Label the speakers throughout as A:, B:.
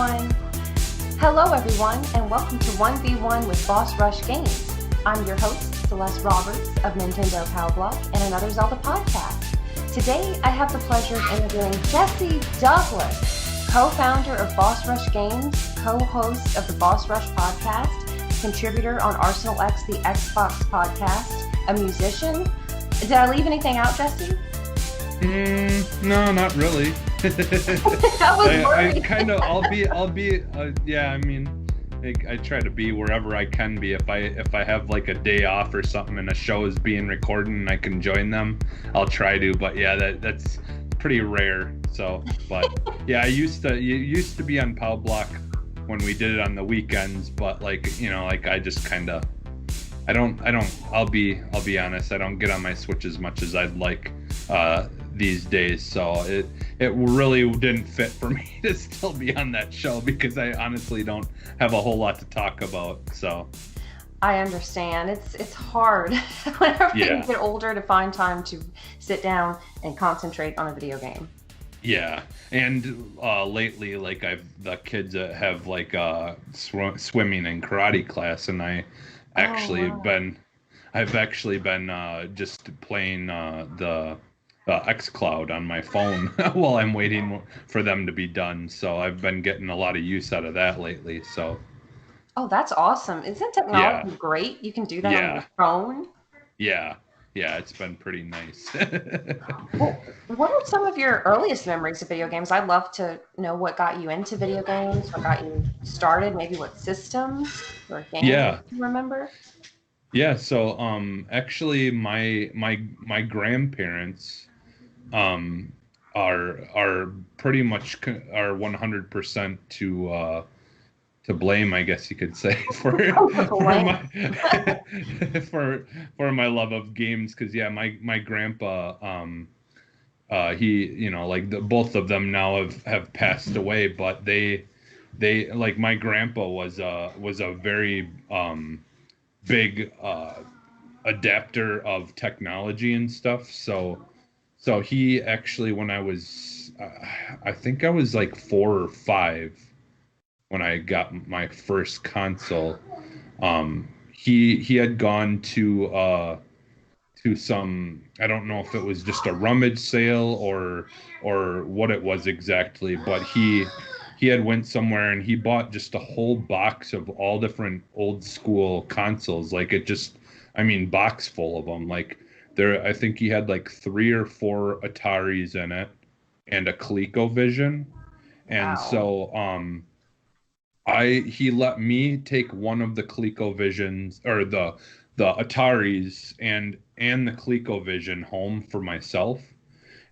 A: 1v1. Hello everyone, and welcome to 1v1 with Boss Rush Games. I'm your host, Celeste Roberts of Nintendo Power Block and Another Zelda podcast. Today, I have the pleasure of interviewing Jesse Douglas, co-founder of Boss Rush Games, co-host of the Boss Rush podcast, contributor on Arsenal X, the Xbox podcast, a musician. Did I leave anything out, Jesse?
B: No, not really.
A: I was worried.
B: I kind of, I'll be, yeah. I mean, I try to be wherever I can be. If I have like a day off or something and a show is being recorded and I can join them, I'll try to. But yeah, that's pretty rare. So, but yeah, you used to be on Pow Block when we did it on the weekends. But like, I just kind of, I'll be honest, I don't get on my Switch as much as I'd like these days, so it really didn't fit for me to still be on that show because I honestly don't have a whole lot to talk about. So
A: I understand. It's hard whenever you get older to find time to sit down and concentrate on a video game.
B: Yeah, and lately, like the kids have like swimming and karate class, and I've actually been just playing the xCloud on my phone while I'm waiting for them to be done. So I've been getting a lot of use out of that lately. So.
A: Oh, that's awesome! Isn't technology great? You can do that on your phone.
B: Yeah, it's been pretty nice.
A: Well, what are some of your earliest memories of video games? I'd love to know what got you into video games, what got you started, maybe what systems or games you remember.
B: Yeah, so actually my grandparents are pretty much are 100% to blame, I guess you could say, for my love of games, because my grandpa he both of them now have passed away, but they like my grandpa was a very big adapter of technology and stuff. So he actually, when I was, I think I was like 4 or 5 when I got my first console. He had gone to some, I don't know if it was just a rummage sale or what it was exactly, but he had went somewhere and he bought just a whole box of all different old school consoles. Like box full of them. Like I think he had like 3 or 4 Ataris in it and a ColecoVision. And so he let me take one of the ColecoVisions or the Ataris and the ColecoVision home for myself.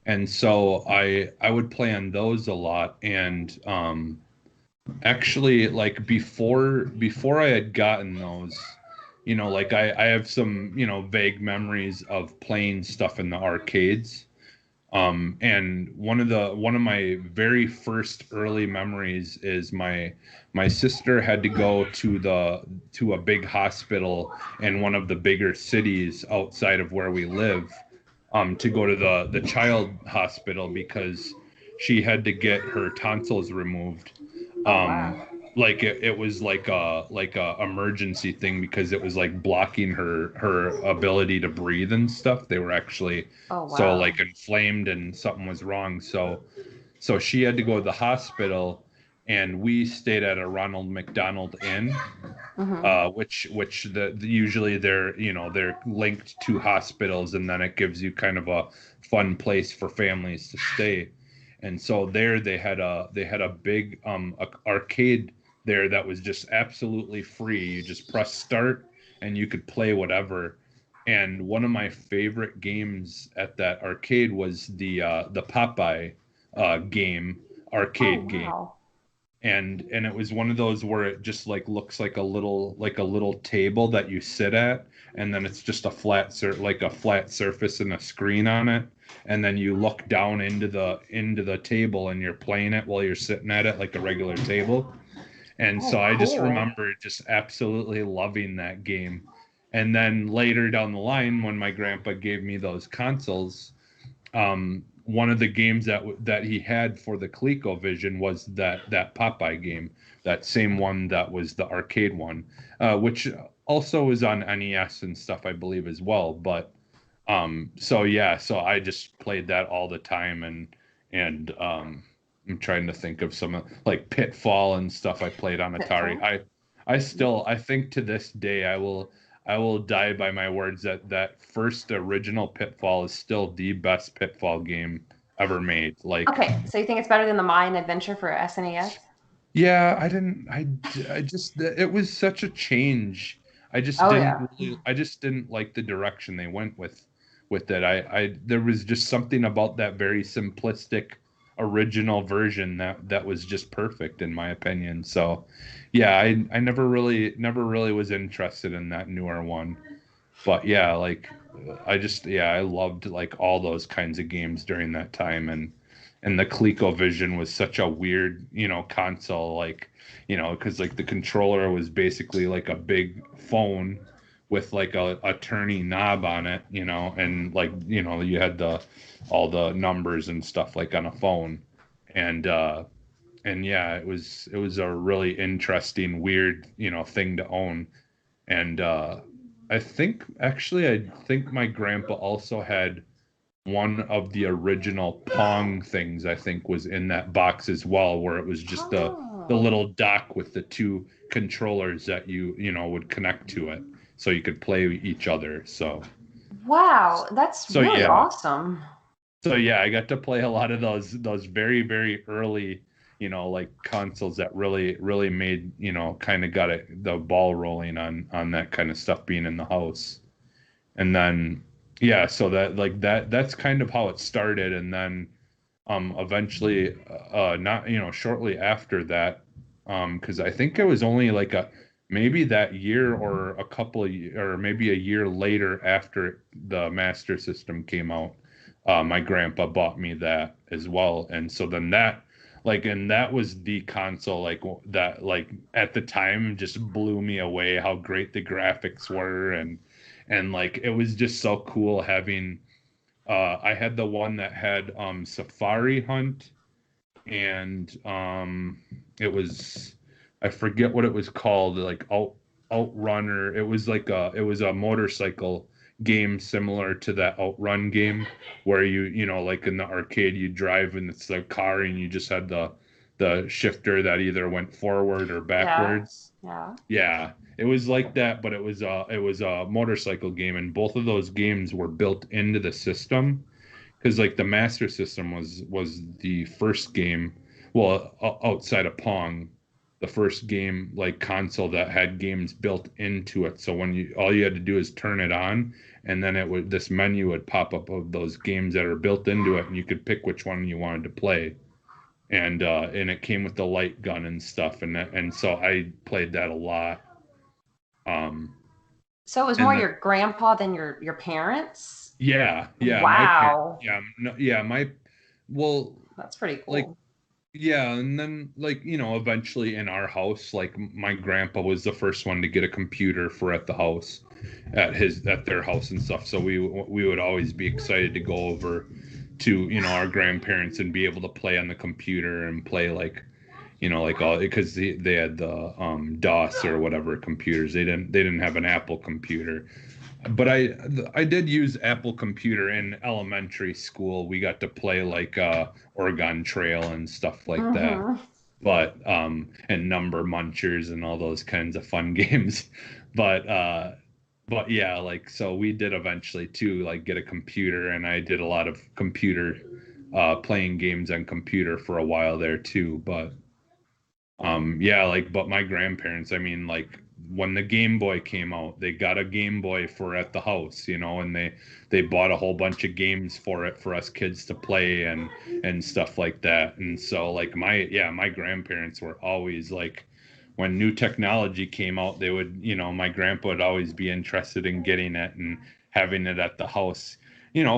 B: And so I would play on those a lot. And actually, like before I had gotten those, like I have some, vague memories of playing stuff in the arcades. And one of my very first early memories is my sister had to go to a big hospital in one of the bigger cities outside of where we live, to go to the child hospital because she had to get her tonsils removed. Like it was like a emergency thing because it was like blocking her ability to breathe and stuff. They were actually so like inflamed and something was wrong. So she had to go to the hospital, and we stayed at a Ronald McDonald Inn, which usually they're linked to hospitals, and then it gives you kind of a fun place for families to stay. And so there they had a big arcade there that was just absolutely free. You just press start and you could play whatever. And one of my favorite games at that arcade was the Popeye arcade game. And it was one of those where it just like looks like a little table that you sit at, and then it's just a flat surface and a screen on it, and then you look down into the table and you're playing it while you're sitting at it like a regular table. And so I just remember just absolutely loving that game. And then later down the line, when my grandpa gave me those consoles, one of the games that he had for the ColecoVision was that Popeye game, that same one that was the arcade one, which also was on NES and stuff, I believe, as well. But so yeah, so I just played that all the time, and I'm trying to think of some like Pitfall and stuff I played on Atari.
A: Pitfall.
B: I think to this day I will die by my words that that first original Pitfall is still the best Pitfall game ever made. Like,
A: Okay, so you think it's better than the Mayan Adventure for SNES?
B: yeah, I just, it was such a change.
A: Oh yeah.
B: I just didn't like the direction they went with it. There was just something about that very simplistic original version that was just perfect in my opinion. So, yeah, I never really was interested in that newer one. But yeah, like I loved like all those kinds of games during that time, and the ColecoVision was such a weird, console, like, because like the controller was basically like a big phone with like a turning knob on it, and like, you had the all the numbers and stuff like on a phone. And yeah, it was a really interesting, weird, thing to own. And I think my grandpa also had one of the original Pong things, I think, was in that box as well, where it was just the
A: Oh,
B: little dock with the two controllers that would connect to it so you could play each other.
A: wow, that's
B: So
A: really
B: yeah.
A: awesome.
B: So yeah, I got to play a lot of those very, very early, like consoles that really made, kind of got the ball rolling on that kind of stuff being in the house. And then yeah, so that's kind of how it started. And then eventually, not, shortly after that, because I think it was only like a maybe that year or a couple of or maybe a year later after the Master System came out, my grandpa bought me that as well. And so then that was the console, like that, like at the time just blew me away how great the graphics were. And like it was just so cool having, I had the one that had Safari Hunt, and it was, I forget what it was called, like Outrunner. It was a motorcycle game similar to that Outrun game, where like in the arcade you drive and it's the car and you just had the shifter that either went forward or
A: Yeah,
B: backwards.
A: yeah.
B: Yeah, it was like that, but it was a motorcycle game, and both of those games were built into the system, because like the Master System was the first game, well, outside of Pong, the first game like console that had games built into it. So when you all you had to do is turn it on, and then it would this menu would pop up of those games that are built into it, and you could pick which one you wanted to play. And it came with the light gun and stuff, and so I played that a lot. Um,
A: So it was more
B: and
A: your grandpa than your parents?
B: yeah, my parent,
A: Wow,
B: yeah, no, yeah, well,
A: that's pretty
B: like,
A: cool.
B: yeah, and then like, eventually in our house, like my grandpa was the first one to get a computer for at the house, at their house and stuff. So we would always be excited to go over to, our grandparents and be able to play on the computer and play like, like all, because they had the DOS or whatever computers. They didn't have an Apple computer. But I did use Apple Computer in elementary school. We got to play like Oregon Trail and stuff like that.
A: Mm-hmm.
B: But and Number Munchers and all those kinds of fun games. But but yeah, like so we did eventually too, like get a computer, and I did a lot of computer playing games on computer for a while there too. But yeah, like, but my grandparents, I mean, like when the Game Boy came out, they got a Game Boy for at the house, and they bought a whole bunch of games for it for us kids to play and stuff like that. And so like my grandparents were always like, when new technology came out, they would, my grandpa would always be interested in getting it and having it at the house,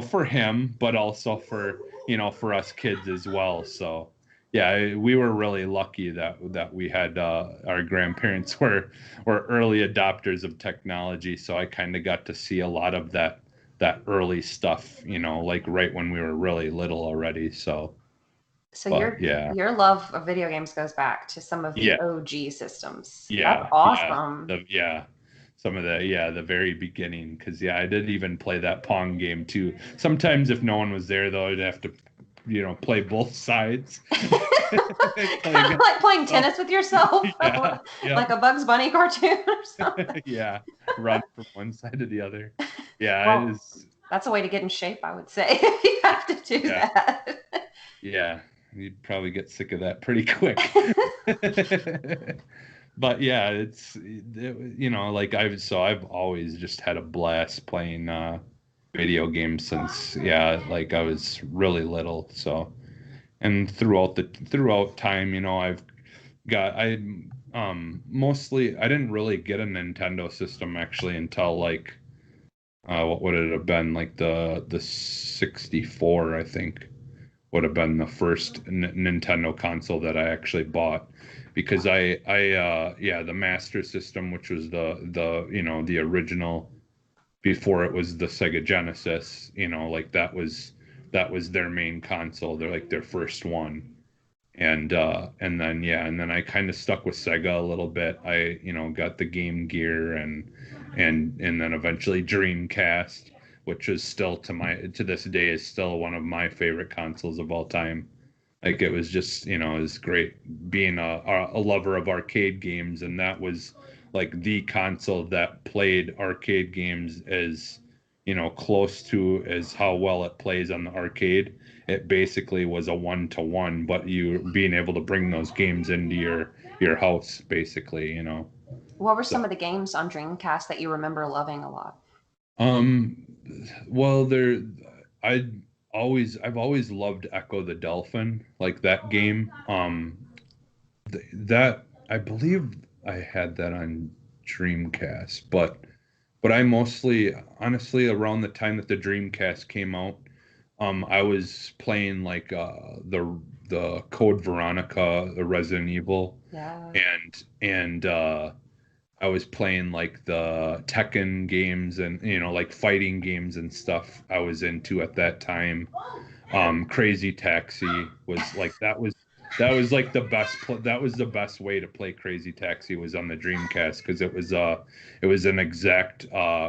B: for him, but also for us kids as well. So yeah, we were really lucky that we had, our grandparents were early adopters of technology, so I kind of got to see a lot of that early stuff, like right when we were really little already. So,
A: So
B: but yeah,
A: your love of video games goes back to some of the
B: yeah,
A: OG systems. That's
B: yeah, yeah,
A: awesome.
B: some of the very beginning. Because I did even play that Pong game too. Sometimes if no one was there though, I'd have to, play both sides. Play against
A: Like playing
B: myself.
A: tennis with yourself,
B: Yeah, yeah,
A: like a Bugs Bunny cartoon or something.
B: yeah. Run from one side to the other. Yeah, it
A: Well,
B: is.
A: that's a way to get in shape, I would say, if you have to do
B: Yeah,
A: that.
B: yeah. You'd probably get sick of that pretty quick. But yeah, like I've always just had a blast playing video games since like I was really little. So, and throughout time, I've got I mostly I didn't really get a Nintendo system actually until like what would it have been, like the 64, I think, would have been the first Nintendo console that I actually bought, because the Master System, which was the original before it was the Sega Genesis, like that was their main console. They're like their first one. And then I kind of stuck with Sega a little bit. I got the Game Gear, and then eventually Dreamcast, which is still to this day is still one of my favorite consoles of all time. Like, it was just, it was great being a lover of arcade games, and that was like the console that played arcade games as, close to as how well it plays on the arcade. It basically was a 1-to-1, but you being able to bring those games into your house, basically.
A: What were some
B: So,
A: of the games on Dreamcast that you remember loving a lot?
B: um, well, I I've always loved Echo the Dolphin, like that game. That I believe I had that on Dreamcast, but I mostly, honestly, around the time that the Dreamcast came out, I was playing like the Code Veronica, the Resident Evil,
A: Yeah.
B: and I was playing like the Tekken games, and like fighting games and stuff I was into at that time. Crazy Taxi was like that was like that was the best way to play Crazy Taxi, was on the Dreamcast, because it was an exact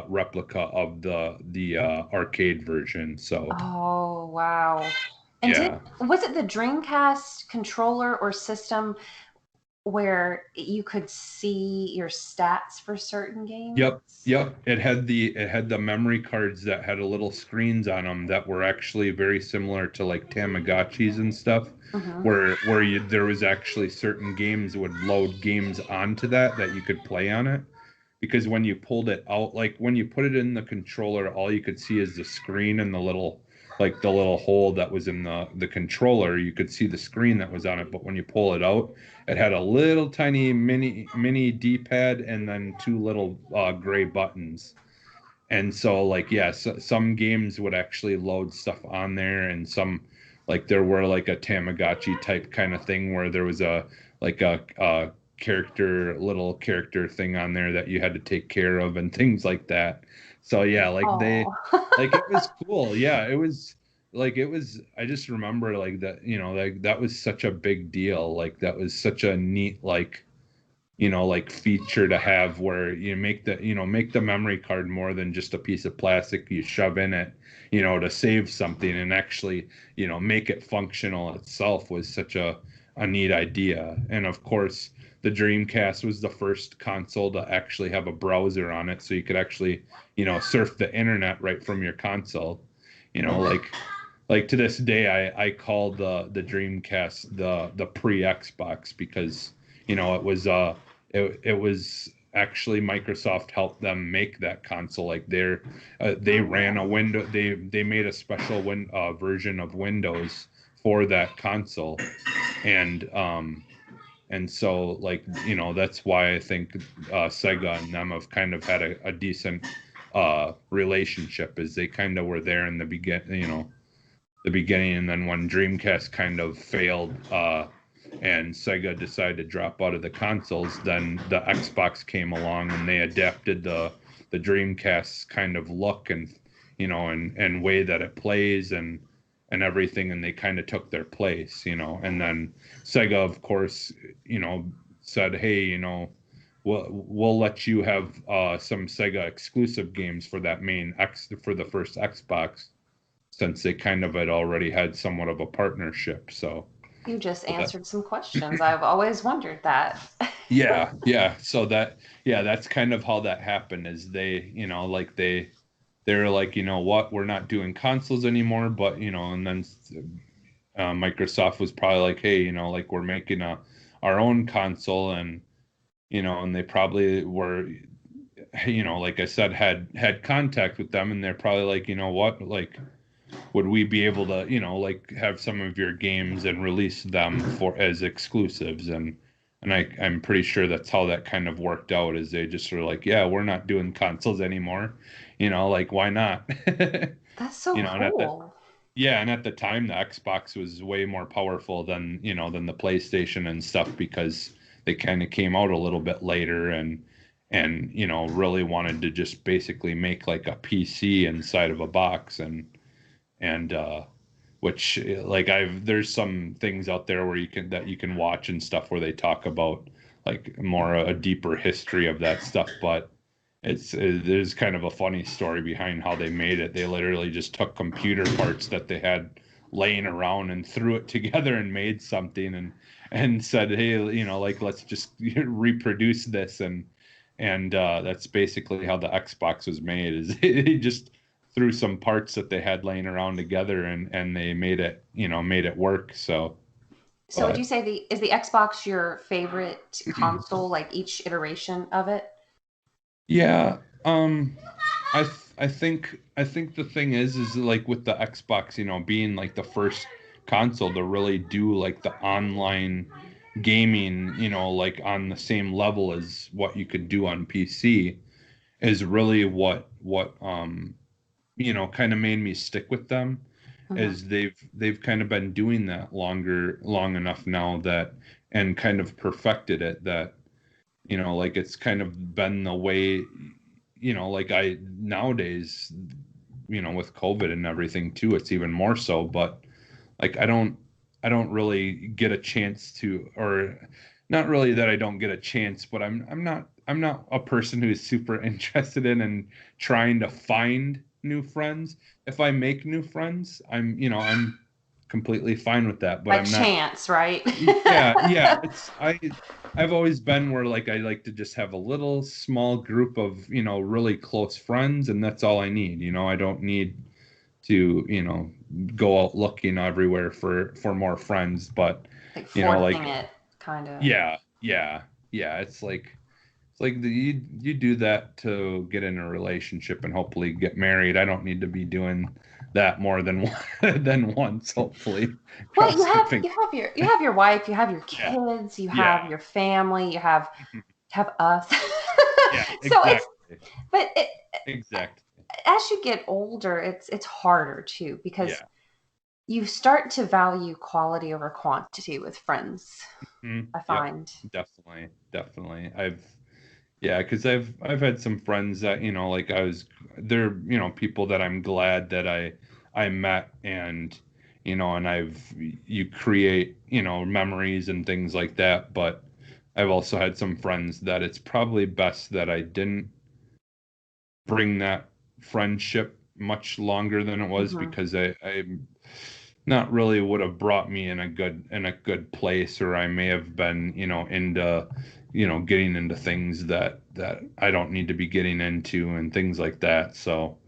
B: replica of the arcade version. So
A: Oh, wow. And
B: yeah.
A: was it the Dreamcast controller or system where you could see your stats for certain
B: Yep,
A: games?
B: yep. It had the memory cards that had a little screens on them that were actually very similar to like Tamagotchis and stuff,
A: Hmm.
B: where there was actually certain games would load games onto that you could play on it. Because when you pulled it out, like when you put it in the controller, all you could see is the screen and the little hole that was in the controller. You could see the screen that was on it, but when you pull it out, it had a little tiny mini D-pad, and then two little gray buttons. And so, like, some games would actually load stuff on there, and some, like, there were like a Tamagotchi type kind of thing where there was a little character thing on there that you had to take care of and things like that. So yeah,
A: Oh.
B: it was cool. Yeah, it was, I just remember like that, like that was such a big deal. Like, that was such a neat, like feature to have, where you make the memory card more than just a piece of plastic you shove in it, to save something, and actually, make it functional itself, was such a neat idea. And of course, the Dreamcast was the first console to actually have a browser on it, so you could actually, surf the internet right from your console. Like to this day, I call the Dreamcast the pre-Xbox, because it was actually Microsoft helped them make that console. Like, they ran a window they made a special version of Windows for that console. And so, like, that's why I think Sega and them have kind of had a decent relationship, is they kind of were there in the beginning, and then when Dreamcast kind of failed, and Sega decided to drop out of the consoles, then the Xbox came along, and they adapted the Dreamcast's kind of look, and and way that it plays and everything, and they kind of took their place, and then Sega, of course, said, hey, we'll let you have some Sega exclusive games for that for the first Xbox, since they kind of had already had somewhat of a partnership.
A: You just
B: So that,
A: answered some questions. I've always wondered that.
B: yeah. So that's kind of how that happened. Is they're like, what, we're not doing consoles anymore, but and then Microsoft was probably like, hey, like, we're making our own console, and they probably were, like I said, had contact with them, and they're probably like, what, like, would we be able to, like, have some of your games and release them for as exclusives, and I'm pretty sure that's how that kind of worked out, is they just were like, yeah, we're not doing consoles anymore, like, why not?
A: That's so
B: And at the
A: cool.
B: yeah, and at the time the Xbox was way more powerful than the PlayStation and stuff, because they kind of came out a little bit later, and really wanted to just basically make like a PC inside of a box, and which, like, there's some things out there where you can watch and stuff where they talk about like more a deeper history of that stuff, but there's kind of a funny story behind how they made it. They literally just took computer parts that they had laying around and threw it together and made something, and said, hey, like, let's just reproduce this, and that's basically how the Xbox was made. Is they just threw some parts that they had laying around together, and they made it work. So,
A: So would you
B: but
A: say is the Xbox your favorite console, like each iteration of it?
B: yeah, I think the thing is like with the Xbox, being like the first console to really do like the online gaming, like on the same level as what you could do on PC, is really what kind of made me stick with them.
A: Hmm.
B: Is they've kind of been doing that long enough now, that, and kind of perfected it, that, like, it's kind of been the way, like, I nowadays, with COVID and everything too, it's even more so. But like, I don't really get a chance to, or not really that I don't get a chance, but I'm not a person who's super interested in and trying to find new friends. If I make new friends, I'm completely fine with that, but
A: By
B: I'm not.
A: chance, right?
B: Yeah, I've always been where, like, I like to just have a little small group of, really close friends, and that's all I need. I don't need to, go out looking everywhere for more friends. But,
A: Like
B: like,
A: forcing it, kind of.
B: yeah, you do that to get in a relationship and hopefully get married. I don't need to be doing that more than than once, hopefully.
A: Well, you
B: Cross my
A: have
B: fingers.
A: your wife, you have your
B: Yeah.
A: kids, you have
B: Yeah.
A: your family, you have us.
B: Yeah,
A: So it's
B: exactly.
A: but
B: Exactly.
A: as you get older, it's harder too, because
B: Yeah.
A: you start to value quality over quantity with friends, I
B: Yep.
A: find.
B: Definitely. Definitely. Yeah, because I've had some friends that, like, they're, people that I'm glad that I met, and you create, memories and things like that. But I've also had some friends that it's probably best that I didn't bring that friendship much longer than it was,
A: Hmm.
B: because I not really would have brought me in a good place, or I may have been, into, getting into things that I don't need to be getting into, and things like that. So,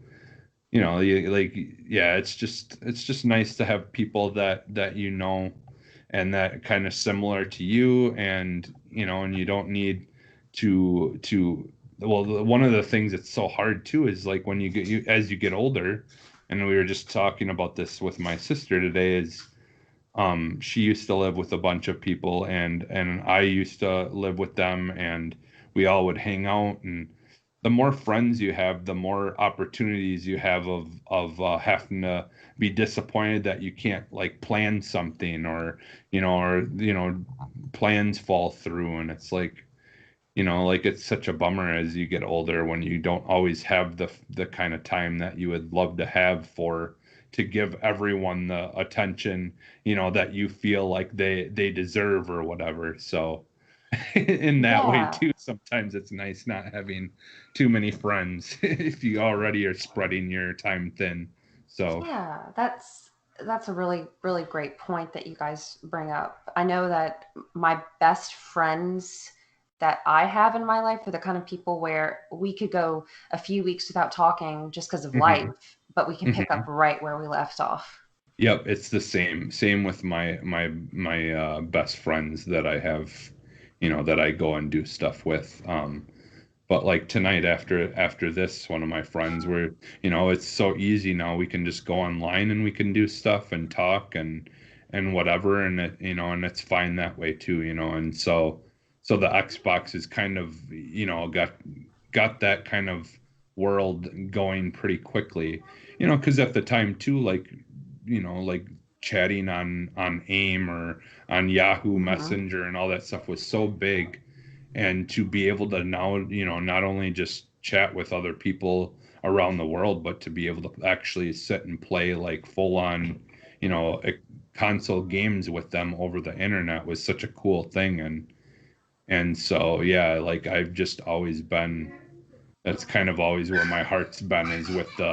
B: like, yeah, it's just nice to have people that, and that kind of similar to you, and you don't need to well, one of the things that's so hard too is, like, when as you get older, and we were just talking about this with my sister today, is she used to live with a bunch of people, and I used to live with them, and we all would hang out. And the more friends you have, the more opportunities you have of having to be disappointed that you can't, like, plan something, or plans fall through, and it's like, like it's such a bummer as you get older when you don't always have the kind of time that you would love to have for to give everyone the attention, that you feel like they deserve or whatever. So in that way
A: Yeah.
B: too, sometimes it's nice not having too many friends if you already are spreading your time thin. So,
A: Yeah, that's a really really great point that you guys bring up. I know that my best friends that I have in my life are the kind of people where we could go a few weeks without talking just because of life,
B: mhm,
A: but we can pick up
B: mhm.
A: right where we left off.
B: Yep, it's the same with my best friends that I have, that I go and do stuff with. But like tonight after this, one of my friends were, it's so easy now. We can just go online and we can do stuff and talk and whatever, and and it's fine that way too, And so the Xbox is kind of, got that kind of world going pretty quickly, because at the time too, like chatting on AIM or on Yahoo
A: Hmm.
B: Messenger and all that stuff was so big, and to be able to now, not only just chat with other people around the world, but to be able to actually sit and play like full on, console games with them over the internet was such a cool thing. And so yeah, like I've just always been, that's kind of always where my heart's been, is with the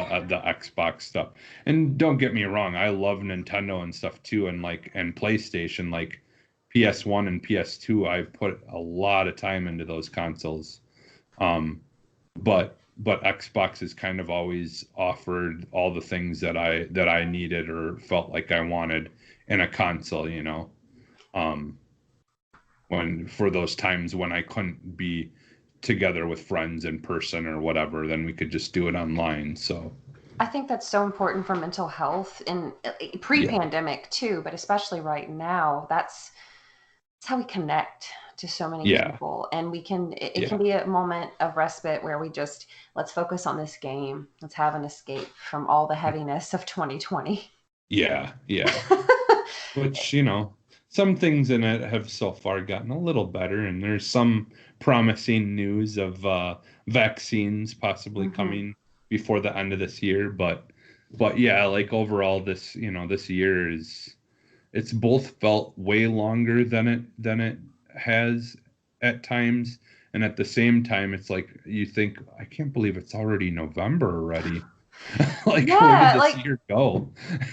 B: Xbox stuff. And don't get me wrong, I love Nintendo and stuff too, and PlayStation, like PS1 and PS2. I've put a lot of time into those consoles. But Xbox has kind of always offered all the things that I needed or felt like I wanted in a console, Um, when for those times when I couldn't be together with friends in person or whatever, then we could just do it online. So
A: I think that's so important for mental health and
B: yeah,
A: pre-pandemic too, but especially right now. That's how we connect to so many
B: yeah,
A: people, and it can
B: yeah,
A: be a moment of respite where we just let's focus on this game, let's have an escape from all the heaviness of 2020.
B: yeah, yeah. Which, some things in it have so far gotten a little better, and there's some promising news of vaccines possibly
A: Hmm.
B: coming before the end of this year. But yeah, like overall, this year it's both felt way longer than it has at times, and at the same time, it's like you think, I can't believe it's already November already. Like, where did
A: Yeah,
B: this
A: like
B: year go?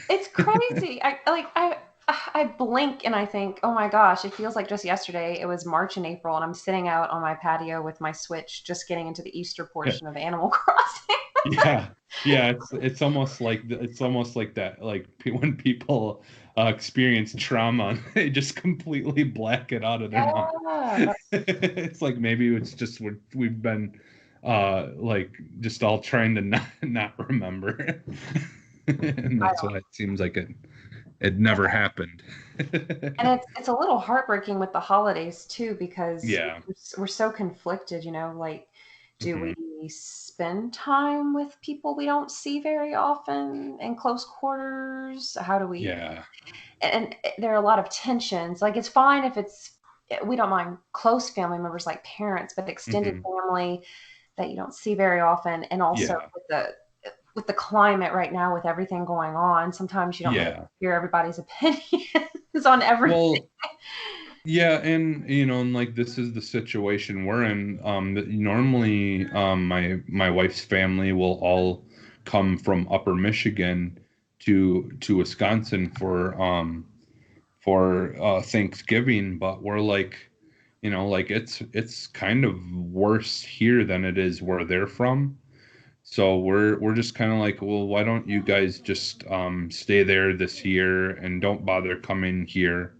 A: it's crazy. I blink and I think, oh my gosh, it feels like just yesterday. It was March and April, and I'm sitting out on my patio with my Switch, just getting into the Easter portion of Animal Crossing.
B: Yeah, yeah, it's almost like that, like when people experience trauma, they just completely black it out of their mind.
A: Yeah,
B: It's like maybe it's just we've been like just all trying to not remember, and
A: I
B: that's why it seems like it never happened.
A: and it's a little heartbreaking with the holidays too because
B: Yeah.
A: we're so conflicted, like do
B: Hmm.
A: we spend time with people we don't see very often in close quarters? How do we
B: Yeah.
A: and there are a lot of tensions. Like it's fine if it's we don't mind close family members like parents, but extended
B: Hmm.
A: family that you don't see very often, and also
B: Yeah.
A: with the climate right now with everything going on, sometimes you don't really
B: Yeah.
A: hear everybody's opinions on everything.
B: Well, yeah, and like this is the situation we're in. That normally, my wife's family will all come from Upper Michigan to Wisconsin for Thanksgiving, but we're like, like it's kind of worse here than it is where they're from. So we're just kind of like, well, why don't you guys just stay there this year and don't bother coming here,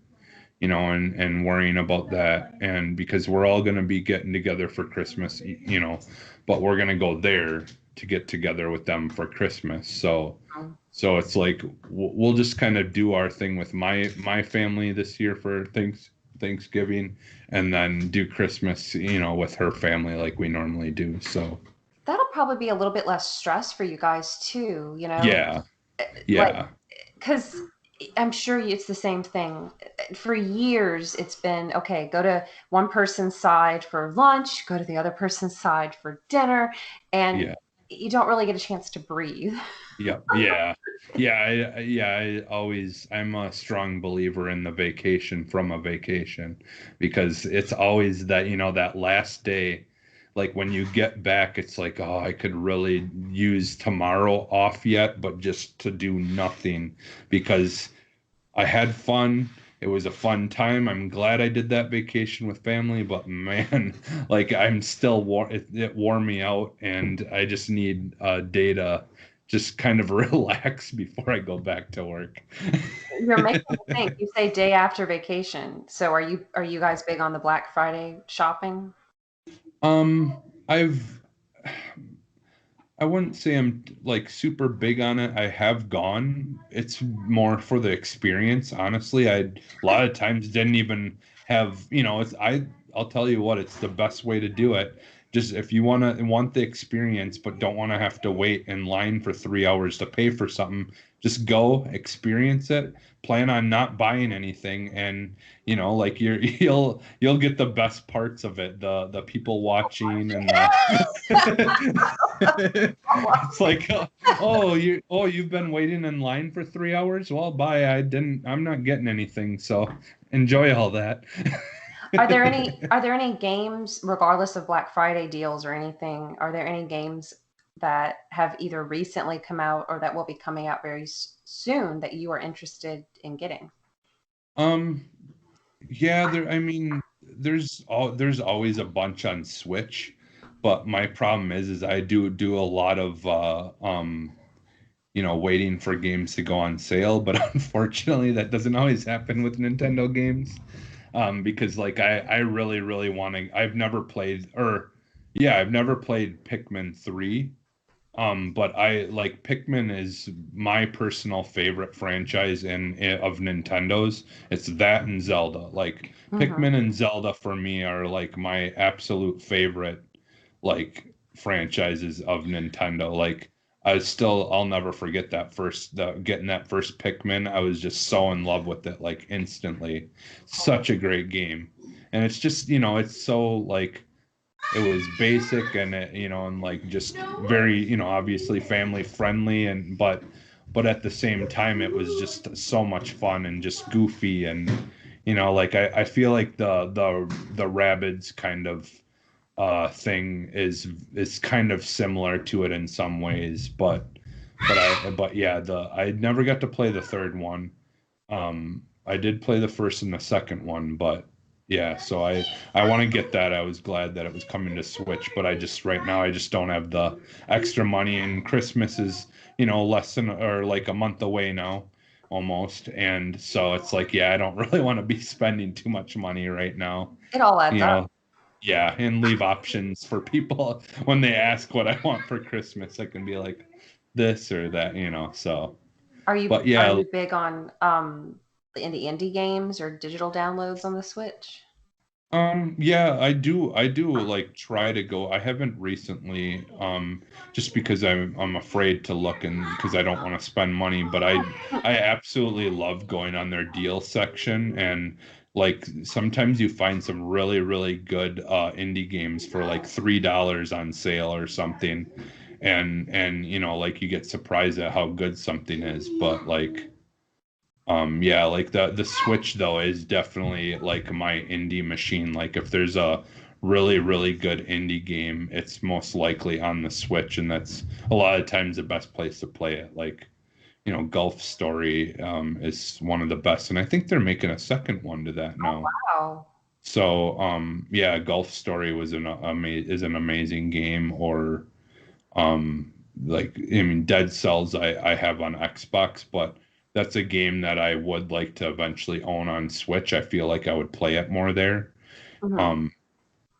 B: and worrying about that. And because we're all going to be getting together for Christmas, but we're going to go there to get together with them for Christmas. So it's like we'll just kind of do our thing with my family this year for Thanksgiving, and then do Christmas, with her family like we normally do. So
A: That'll probably be a little bit less stress for you guys too,
B: yeah,
A: like
B: yeah,
A: because I'm sure it's the same thing. For years, it's been okay, go to one person's side for lunch, go to the other person's side for dinner, and
B: Yeah.
A: you don't really get a chance to breathe.
B: Yep. Yeah. Yeah. I'm a strong believer in the vacation from a vacation because it's always that, that last day, like when you get back, it's like, oh, I could really use tomorrow off yet, but just to do nothing because I had fun. It was a fun time. I'm glad I did that vacation with family, but man, like I'm still it wore me out, and I just need a day to just kind of relax before I go back to work.
A: You're making me think. You say day after vacation. So are you guys big on the Black Friday shopping?
B: I've I wouldn't say I'm like super big on it. I have gone. It's more for the experience, honestly. I a lot of times didn't even have, I'll tell you what, it's the best way to do it. Just if you want the experience but don't want to have to wait in line for 3 hours to pay for something, just go experience it. Plan on not buying anything and like you'll get the best parts of it, the people watching and the it's like, you've been waiting in line for 3 hours? Well, bye. I'm not getting anything, so enjoy all that.
A: Are there any games, regardless of Black Friday deals or anything, are there any games that have either recently come out or that will be coming out very soon that you are interested in getting?
B: Um, yeah, I mean, there's always a bunch on Switch, but my problem is I do a lot of waiting for games to go on sale, but unfortunately that doesn't always happen with Nintendo games. Because like I really, really want to. I've never played Pikmin 3. But I like Pikmin is my personal favorite franchise of Nintendo's. It's that and Zelda. Like
A: Hmm.
B: Pikmin and Zelda for me are like my absolute favorite like franchises of Nintendo. Like I'll never forget getting that first Pikmin. I was just so in love with it like instantly. Such a great game. And it's just, it's so like it was basic and and like just very, obviously family friendly and but at the same time it was just so much fun and just goofy and like I feel like the Rabbids kind of thing is kind of similar to it in some ways, but yeah, I never got to play the third one. I did play the first and the second one, but yeah, so I want to get that. I was glad that it was coming to Switch, but right now I just don't have the extra money, and Christmas is, less than or like a month away now almost. And so it's like, yeah, I don't really want to be spending too much money right now.
A: It all adds
B: You
A: up.
B: know, yeah, and leave options for people when they ask what I want for Christmas. I can be like this or that, so
A: Are you
B: but
A: are
B: yeah.
A: you big on in the indie games or digital downloads on the Switch?
B: Yeah, I do like try to go. I haven't recently, just because I'm afraid to look and because I don't want to spend money, but I absolutely love going on their deal section and like sometimes you find some really, really good indie games for like $3 on sale or something. And like you get surprised at how good something is, but like yeah, like the Switch though is definitely like my indie machine. Like if there's a really, really good indie game, it's most likely on the Switch, and that's a lot of times the best place to play it. Like, Gulf Story is one of the best, and I think they're making a second one to that now.
A: Wow.
B: So yeah, Gulf Story is an amazing game, or like I mean Dead Cells I have on Xbox, but that's a game that I would like to eventually own on Switch. I feel like I would play it more there.
A: Hmm.
B: Um,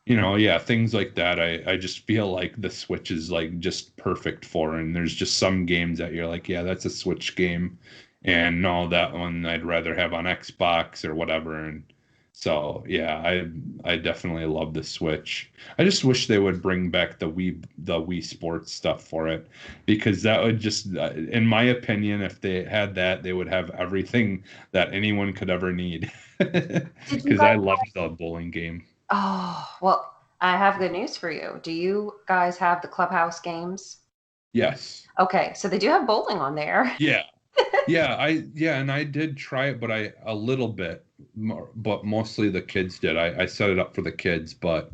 B: yeah, things like that. I just feel like the Switch is like just perfect for, and there's just some games that you're like, yeah, that's a Switch game, and no, that one I'd rather have on Xbox or whatever. And So yeah, I definitely love the Switch. I just wish they would bring back the Wii Sports stuff for it, because that would just, in my opinion, if they had that, they would have everything that anyone could ever need.
A: Did you
B: Because
A: guys?
B: I loved the bowling game.
A: Oh, well, I have good news for you. Do you guys have the Clubhouse games?
B: Yes.
A: Okay, so they do have bowling on there.
B: Yeah. And I did try it, but I a little bit more, but mostly the kids did. I set it up for the kids, but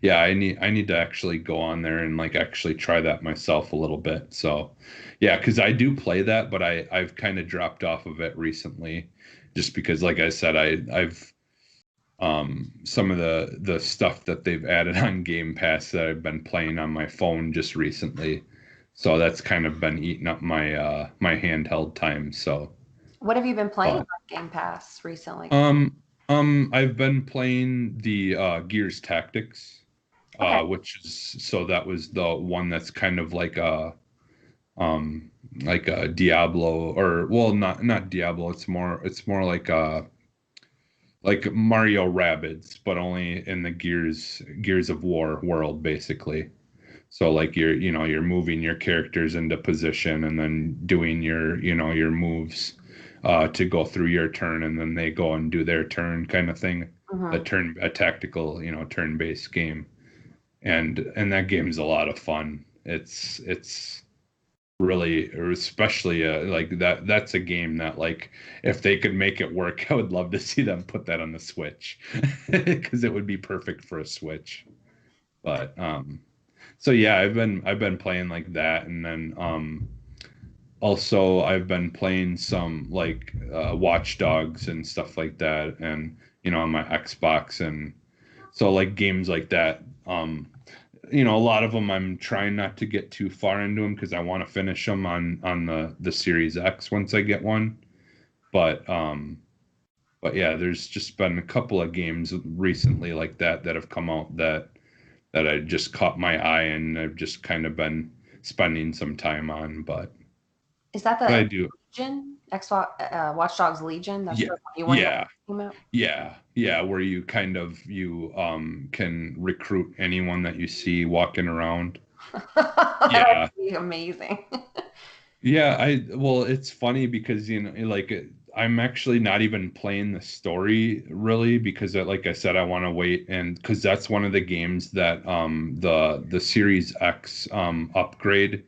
B: yeah, I need to actually go on there and like actually try that myself a little bit. So yeah, because I do play that, but I've kind of dropped off of it recently, just because like I said, I've some of the stuff that they've added on Game Pass that I've been playing on my phone just recently. So that's kind of been eating up my handheld time. So,
A: What have you been playing on
B: but
A: Game Pass recently?
B: I've been playing the Gears Tactics,
A: Okay.
B: which is, so that was the one that's kind of um like a Diablo, or well, not Diablo. It's more like Mario Rabbids, but only in the Gears of War world, basically. So like you're moving your characters into position and then doing your moves to go through your turn, and then they go and do their turn, kind of thing.
A: Hmm.
B: A tactical, turn-based game. And that game's a lot of fun. It's really, or especially like that's a game that, like, if they could make it work, I would love to see them put that on the Switch, because it would be perfect for a Switch. But so yeah, I've been playing like that, and then also I've been playing some like Watch Dogs and stuff like that, and on my Xbox. And so like games like that, a lot of them I'm trying not to get too far into them, because I want to finish them on the Series X once I get one. But yeah, there's just been a couple of games recently like that have come out that I just caught my eye, and I've just kind of been spending some time on.
A: Is that
B: But
A: the
B: I do.
A: Legion? Xbox Watch Dogs Legion? That's
B: Yeah,
A: the one you want to
B: yeah,
A: came out?
B: yeah, where you kind of you can recruit anyone that you see walking around.
A: That
B: Yeah.
A: would be amazing.
B: Yeah, well, it's funny because like I'm actually not even playing the story really, because like I said, I want to wait, and because that's one of the games that the Series X upgrade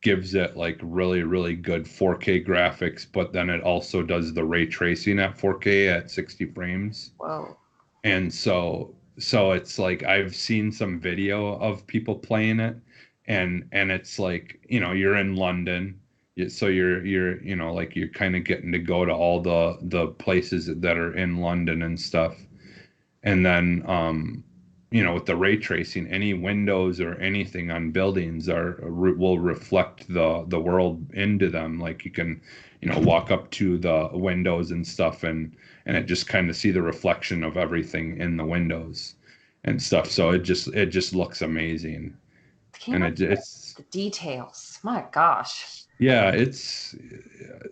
B: gives it like really really good 4K graphics, but then it also does the ray tracing at 4K at 60 frames.
A: Whoa.
B: And so it's like I've seen some video of people playing it, and it's like, you're in London. So you're like you're kind of getting to go to all the places that are in London and stuff. And then with the ray tracing, any windows or anything on buildings will reflect the world into them. Like you can, walk up to the windows and stuff, and it just kind of see the reflection of everything in the windows and stuff. So it just looks amazing.
A: Can you
B: And
A: imagine
B: it's
A: the details? My gosh.
B: yeah, it's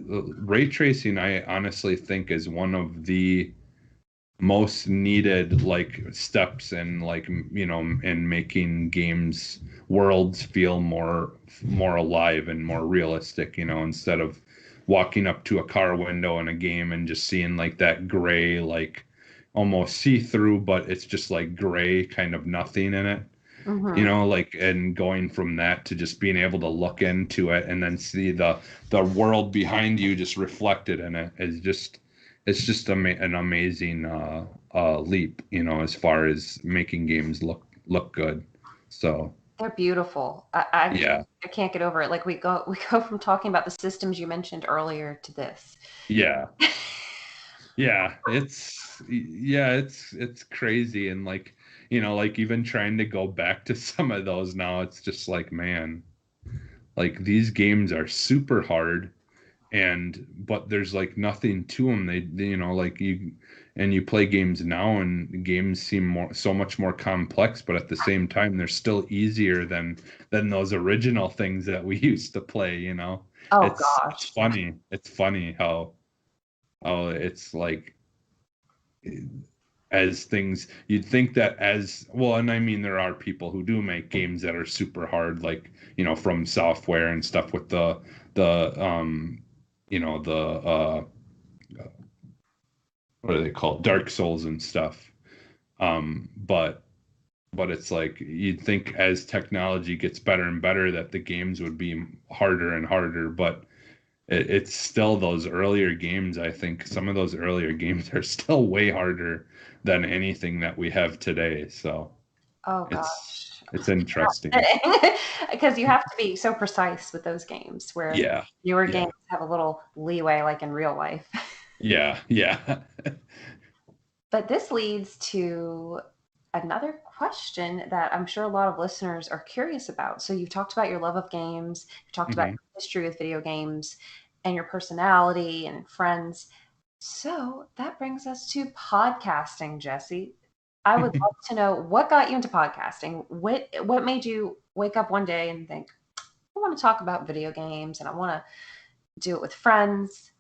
B: ray tracing, I honestly think, is one of the most needed like steps in, like, in making games worlds feel more alive and more realistic, instead of walking up to a car window in a game and just seeing like that gray, like almost see-through, but it's just like gray, kind of nothing in it,
A: Hmm.
B: like, and going from that to just being able to look into it and then see the world behind you just reflected in it, is just, it's just an amazing leap, as far as making games look good. So
A: They're beautiful. I
B: yeah,
A: I can't get over it. Like we go from talking about the systems you mentioned earlier to this.
B: yeah, it's crazy. And like, like even trying to go back to some of those now, it's just like, man, like these games are super hard, but there's like nothing to them. They like you play games now, and games seem so much more complex, but at the same time they're still easier than those original things that we used to play.
A: Oh
B: It's
A: gosh.
B: funny, how it's like as things, you'd think that as well, and I mean there are people who do make games that are super hard, like, From Software and stuff with the the what are they called, Dark Souls and stuff. But it's like you'd think as technology gets better and better that the games would be harder and harder, but it's still those earlier games. I think some of those earlier games are still way harder than anything that we have today. So
A: Oh
B: it's
A: gosh.
B: it's interesting.
A: Because you have to be so precise with those games where
B: Yeah,
A: newer
B: yeah,
A: games have a little leeway like in real life.
B: yeah, yeah.
A: But this leads to another question that I'm sure a lot of listeners are curious about. So you've talked about your love of games, you talked about
B: Hmm.
A: your history with video games and your personality and friends. So that brings us to podcasting, Jesse. I would love to know what got you into podcasting. What made you wake up one day and think, I want to talk about video games and I want to do it with friends?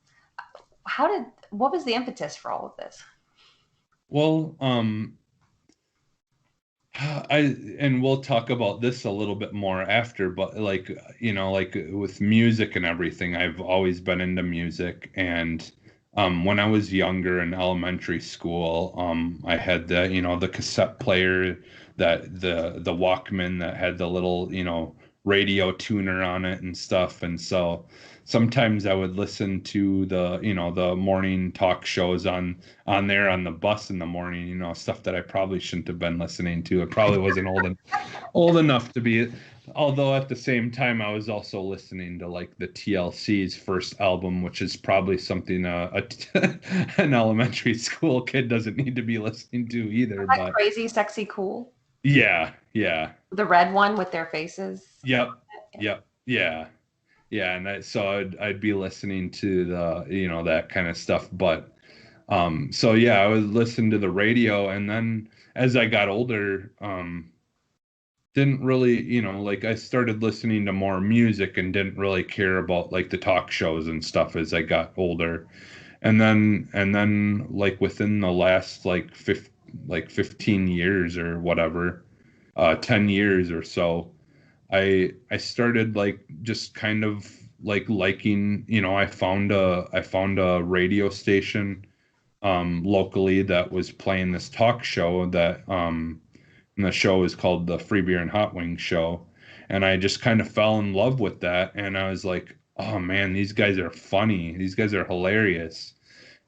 A: What was the impetus for all of this?
B: Well, and we'll talk about this a little bit more after, but like, like with music and everything, I've always been into music. And when I was younger in elementary school, I had the cassette player, that the Walkman that had the little, radio tuner on it and stuff. And so sometimes I would listen to the morning talk shows on there on the bus in the morning, stuff that I probably shouldn't have been listening to. It probably wasn't old enough to be. Although at the same time, I was also listening to like the TLC's first album, which is probably something an elementary school kid doesn't need to be listening to either.
A: That
B: But
A: crazy, sexy, cool.
B: yeah, yeah,
A: The red one with their faces.
B: yep,
A: Yeah.
B: yep, yeah, yeah. And so I'd be listening to that kind of stuff. But so yeah, I would listen to the radio, and then as I got older, didn't really, like I started listening to more music and didn't really care about like the talk shows and stuff as I got older. And then like within the last like 15 years or whatever, 10 years or so, I started like just kind of like liking, I found a radio station locally that was playing this talk show that and the show is called the Free Beer and Hot Wings Show. And I just kind of fell in love with that. And I was like, oh man, these guys are funny. These guys are hilarious.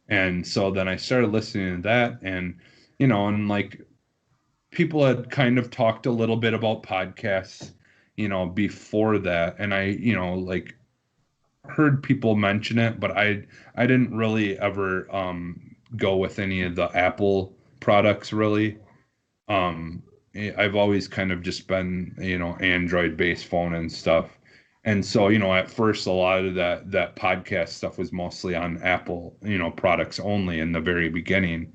B: And so then I started listening to that. And like people had kind of talked a little bit about podcasts, before that. And I, like heard people mention it, but I didn't really ever go with any of the Apple products really. um I've always kind of just been, Android based phone and stuff. And so, at first a lot of that podcast stuff was mostly on Apple, products only in the very beginning.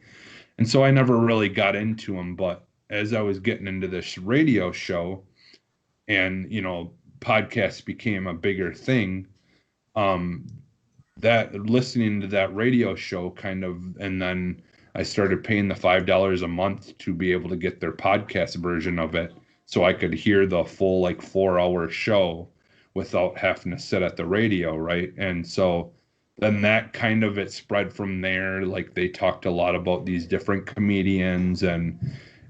B: And so I never really got into them. But as I was getting into this radio show and, podcasts became a bigger thing, um that listening to that radio show kind of, and then I started paying the $5 a month to be able to get their podcast version of it so I could hear the full like 4 hour show without having to sit at the radio, right? And so then that kind of, it spread from there. Like they talked a lot about these different comedians, and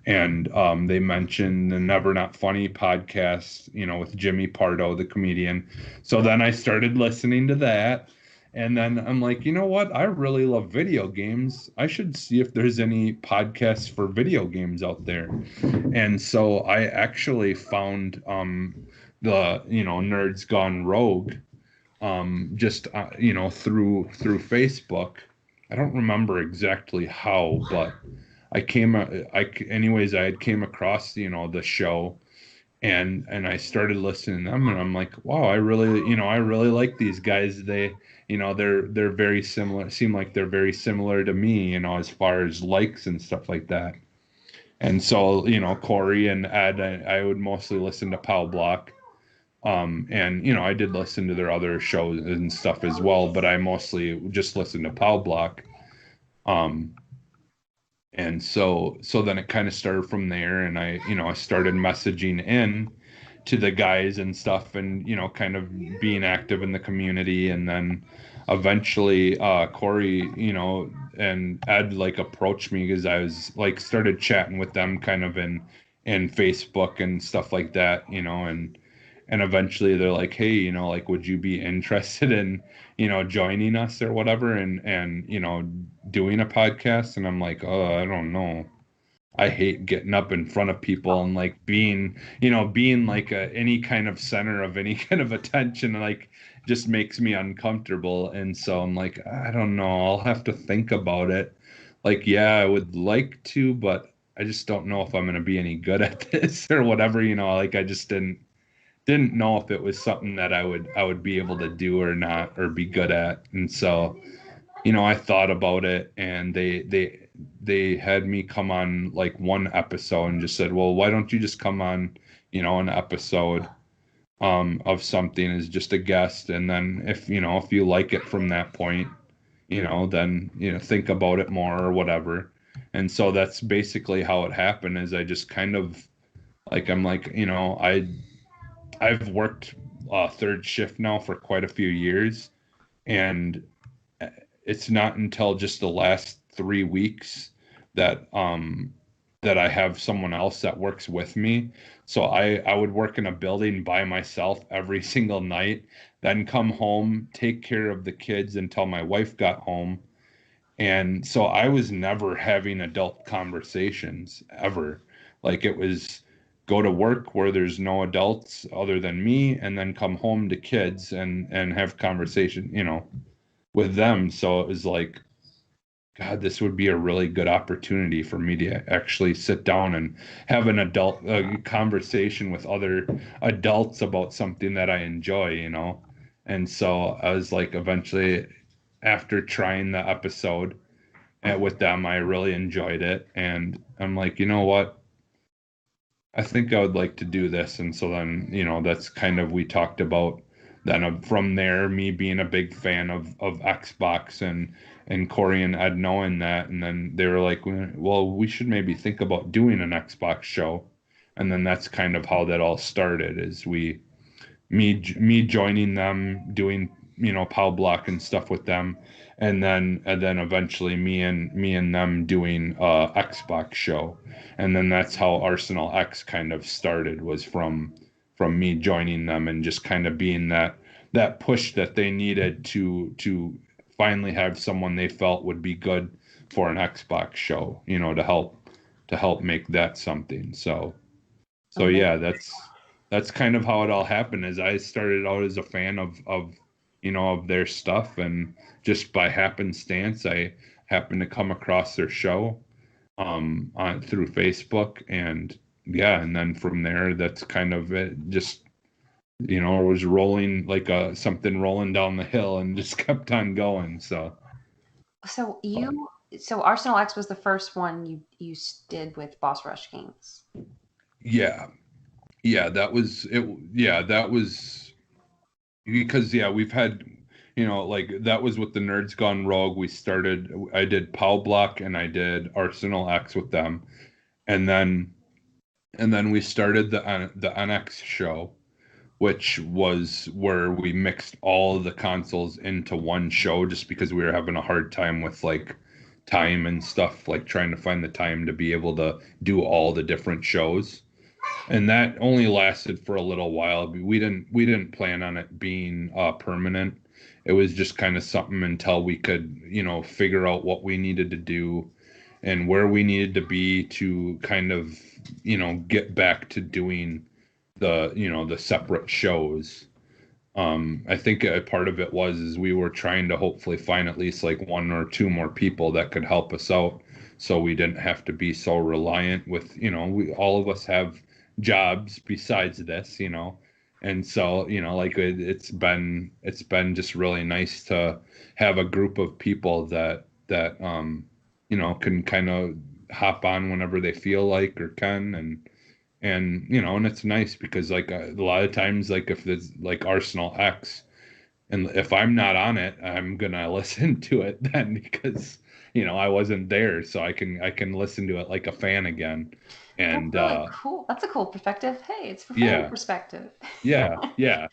B: they mentioned the Never Not Funny podcast, with Jimmy Pardo, the comedian. So then I started listening to that. And then I'm like, you know what? I really love video games. I should see if there's any podcasts for video games out there. And so I actually found the, Nerds Gone Rogue, just through Facebook. I don't remember exactly how, but anyways, I had came across, the show, and I started listening to them, and I'm like, wow, I really like these guys. They're very similar, seem like they're very similar to me, as far as likes and stuff like that. And so, Corey and Ed, I would mostly listen to Pow Block. And I did listen to their other shows and stuff as well, but I mostly just listened to Pow Block. Um, And so then it kind of started from there, and I started messaging in to the guys and stuff, and kind of being active in the community. And then eventually Corey, and Ed like approached me because I was like started chatting with them kind of in Facebook and stuff like that, and eventually they're like, hey, like, would you be interested in joining us or whatever, and doing a podcast? And I'm like, oh, I don't know. I hate getting up in front of people and like being like any kind of center of any kind of attention, like just makes me uncomfortable. And so I'm like, I don't know, I'll have to think about it. Like, yeah, I would like to, but I just don't know if I'm going to be any good at this or whatever, like I just didn't know if it was something that I would be able to do or not or be good at. And so I thought about it, and they had me come on like one episode and just said, well, why don't you just come on, an episode of something as just a guest, and then if you like it from that point, then think about it more or whatever. And so that's basically how it happened. Is I just kind of like I'm like I've worked third shift now for quite a few years, and it's not until just the last 3 weeks that that I have someone else that works with me. So I would work in a building by myself every single night, then come home, take care of the kids until my wife got home. And so I was never having adult conversations ever. Like it was go to work where there's no adults other than me, and then come home to kids and have conversation, with them. So it was like, God, this would be a really good opportunity for me to actually sit down and have an adult conversation with other adults about something that I enjoy, And so I was like, eventually, after trying the episode with them, I really enjoyed it. And I'm like, you know what? I think I would like to do this. And so then, that's kind of, we talked about then from there, me being a big fan of Xbox, and Corey and Ed knowing that. And then they were like, well, we should maybe think about doing an Xbox show. And then that's kind of how that all started, is me joining them, doing pow block and stuff with them, and then eventually me and them doing Xbox show. And then that's how Arsenal X kind of started, was from me joining them and just kind of being that push that they needed to finally have someone they felt would be good for an Xbox show, to help make that something. So yeah, that's kind of how it all happened. Is I started out as a fan of their stuff, and just by happenstance I happened to come across their show through Facebook. And yeah, and then from there, that's kind of it. Just it was rolling like something rolling down the hill, and just kept on going. So
A: So
B: but
A: so Arsenal X was the first one you did with Boss Rush Games.
B: yeah, yeah, that was it. Yeah, that was because yeah, we've had like that was with the Nerds Gone Rogue. I did Pow Block and I did Arsenal X with them, and then we started the NX show, which was where we mixed all of the consoles into one show, just because we were having a hard time with like time and stuff, like trying to find the time to be able to do all the different shows. And that only lasted for a little while. We didn't plan on it being permanent. It was just kind of something until we could figure out what we needed to do and where we needed to be to kind of get back to doing the separate shows. I think a part of it was is we were trying to hopefully find at least like one or two more people that could help us out, so we didn't have to be so reliant with we all of us have jobs besides this, and so like it's been just really nice to have a group of people that can kind of hop on whenever they feel like or can. And it's nice because like a lot of times, like if there's like Arsenal X, and if I'm not on it, I'm gonna listen to it then, because I wasn't there, so I can listen to it like a fan again.
A: That's
B: And
A: really cool. That's a cool perspective. Hey, it's for family
B: yeah,
A: perspective.
B: yeah, yeah.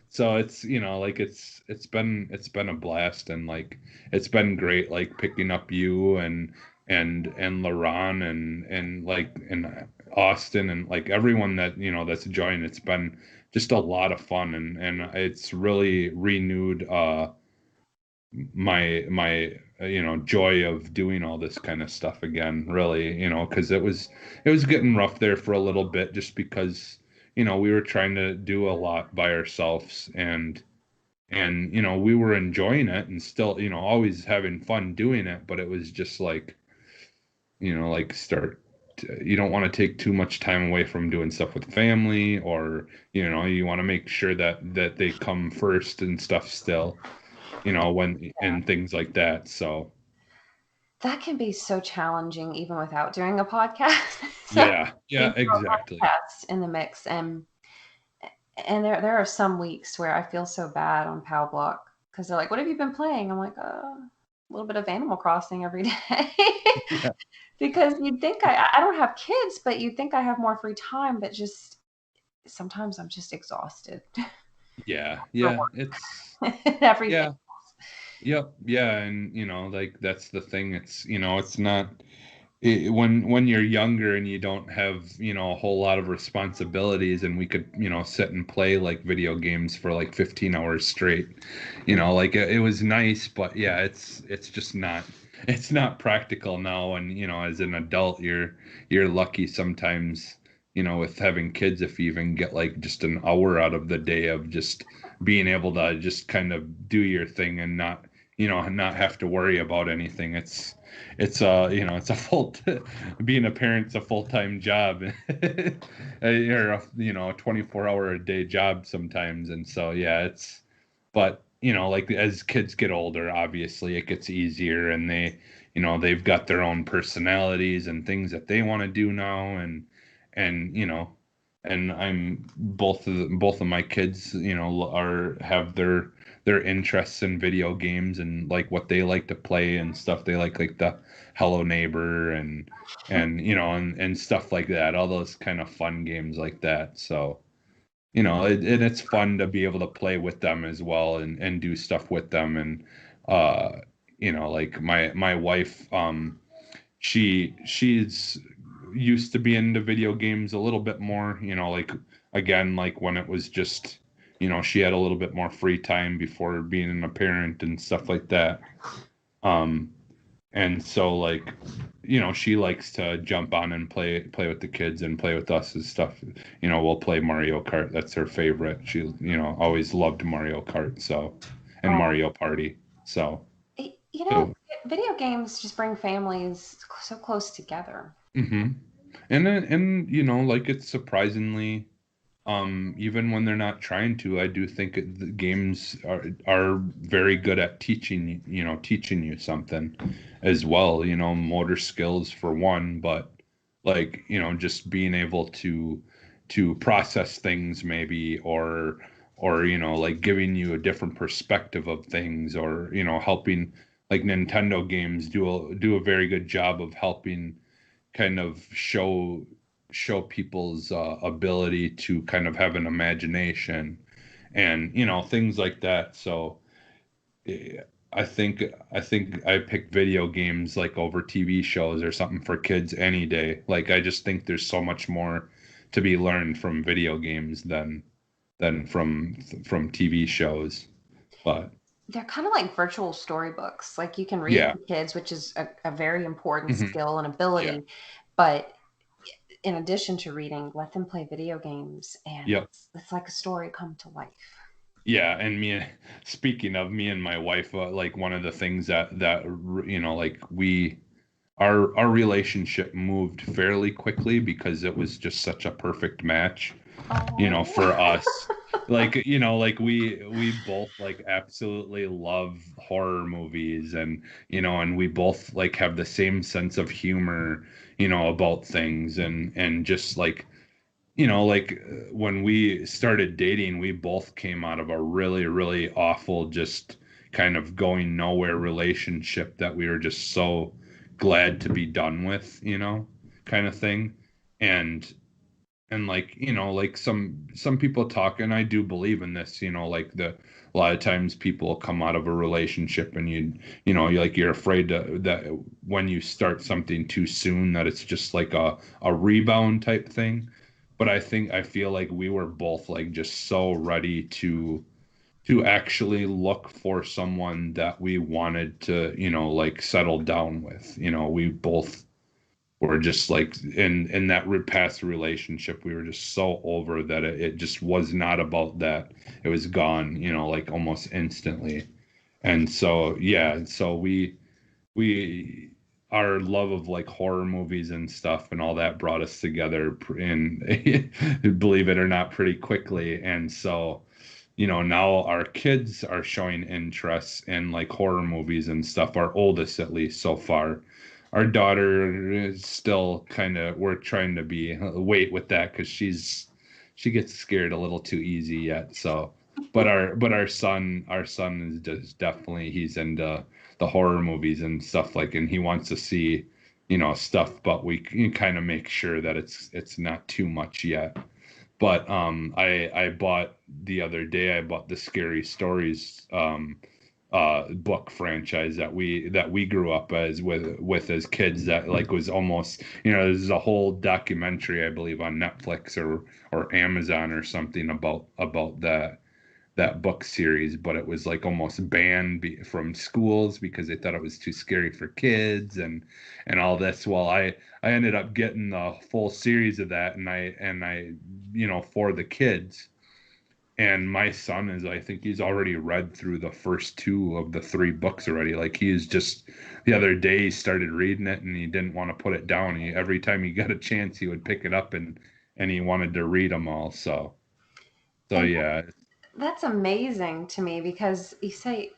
B: So it's, like it's been a blast, and like it's been great, like picking up you and LaRon and Austin and like everyone that that's joined. It's been just a lot of fun, and it's really renewed my joy of doing all this kind of stuff again, really, because it was getting rough there for a little bit, just because we were trying to do a lot by ourselves, and we were enjoying it and still always having fun doing it, but it was just like like you don't want to take too much time away from doing stuff with family, or you want to make sure that they come first and stuff still, when and things like that. So
A: That can be so challenging even without doing a podcast. So
B: yeah,
A: you
B: yeah,
A: throw a
B: exactly.
A: podcast in the mix, and there are some weeks where I feel so bad on Pow Block because they're like, "What have you been playing?" I'm like, a little bit of Animal Crossing every day."
B: Yeah,
A: Because you'd think I don't have kids, but you'd think I have more free time, but just sometimes I'm just exhausted
B: yeah,
A: for
B: yeah. It's
A: work and everything.
B: yeah, yep, yeah, and like that's the thing. It's not when you're younger and you don't have a whole lot of responsibilities, and we could sit and play like video games for like 15 hours straight. Like it was nice, but yeah, it's just not it's not practical now. And as an adult, you're lucky sometimes, with having kids, if you even get like just an hour out of the day of just being able to just kind of do your thing and not have to worry about anything. It's a being a parent's a full-time job, or a 24-hour a day job sometimes. And so yeah, but like as kids get older, obviously it gets easier, and they've got their own personalities and things that they want to do now. And I'm both of my kids are have their interests in video games, and like what they like to play and stuff. They like the Hello Neighbor and stuff like that, all those kind of fun games like that. So and it's fun to be able to play with them as well, and do stuff with them. And uh like my wife, she's used to be into video games a little bit more, like again, like when it was just she had a little bit more free time before being a parent and stuff like that. um and so like she likes to jump on and play with the kids and play with us and stuff. We'll play Mario Kart. That's her favorite. She always loved Mario Kart, so, and
A: Oh,
B: Mario Party. So
A: you know,
B: so
A: video games just bring families so close together.
B: hmm and like it's surprisingly, even when they're not trying to, I do think the games are very good at teaching you something as well, motor skills for one, but like just being able to process things maybe, or like giving you a different perspective of things, or helping, like Nintendo games do a very good job of helping kind of show people's ability to kind of have an imagination, and things like that. So eh, I think I pick video games like over TV shows or something for kids any day. Like I just think there's so much more to be learned from video games than from TV shows. But
A: They're kind of like virtual storybooks. Like you can read
B: yeah.
A: to kids, which is a very important
B: Hmm.
A: skill and
B: Yeah.
A: ability. But in addition to reading, let them play video games, and
B: Yep.
A: it's like a story come to life.
B: Yeah, and speaking of me and my wife, like one of the things that like our relationship moved fairly quickly because it was just such a perfect match, for
A: Oh,
B: us. Like, like we both like absolutely love horror movies, and we both like have the same sense of humor, about things, and just like when we started dating, we both came out of a really, really awful, just kind of going nowhere relationship that we were just so glad to be done with, kind of thing. And like, like some people talk, and I do believe in this, like a lot of times people come out of a relationship and you're afraid that when you start something too soon that it's just like a rebound type thing. But I feel like we were both like just so ready to actually look for someone that we wanted to, like settle down with. We both were just like in that past relationship, we were just so over that it just was not about that. It was gone, like almost instantly. And so, yeah, so we our love of like horror movies and stuff and all that brought us together in believe it or not pretty quickly. And so now our kids are showing interest in like horror movies and stuff, our oldest at least so far. Our daughter is still kind of, we're trying to be wait with that because she gets scared a little too easy yet. So but our son is just definitely, he's into the horror movies and stuff, like, and he wants to see stuff, but we kind of make sure that it's not too much yet. But I bought the other day, I bought the Scary Stories book franchise that we grew up as with as kids, that like was almost, there's a whole documentary I believe on Netflix or Amazon or something about that book series, but it was like almost banned from schools because they thought it was too scary for kids and all this. Well, I ended up getting the full series of that, and I for the kids. And my son is, I think he's already read through the first two of the three books already. Like he is just, the other day he started reading it and he didn't want to put it down. Every time he got a chance, he would pick it up and he wanted to read them all. So
A: And
B: yeah.
A: that's amazing to me because you say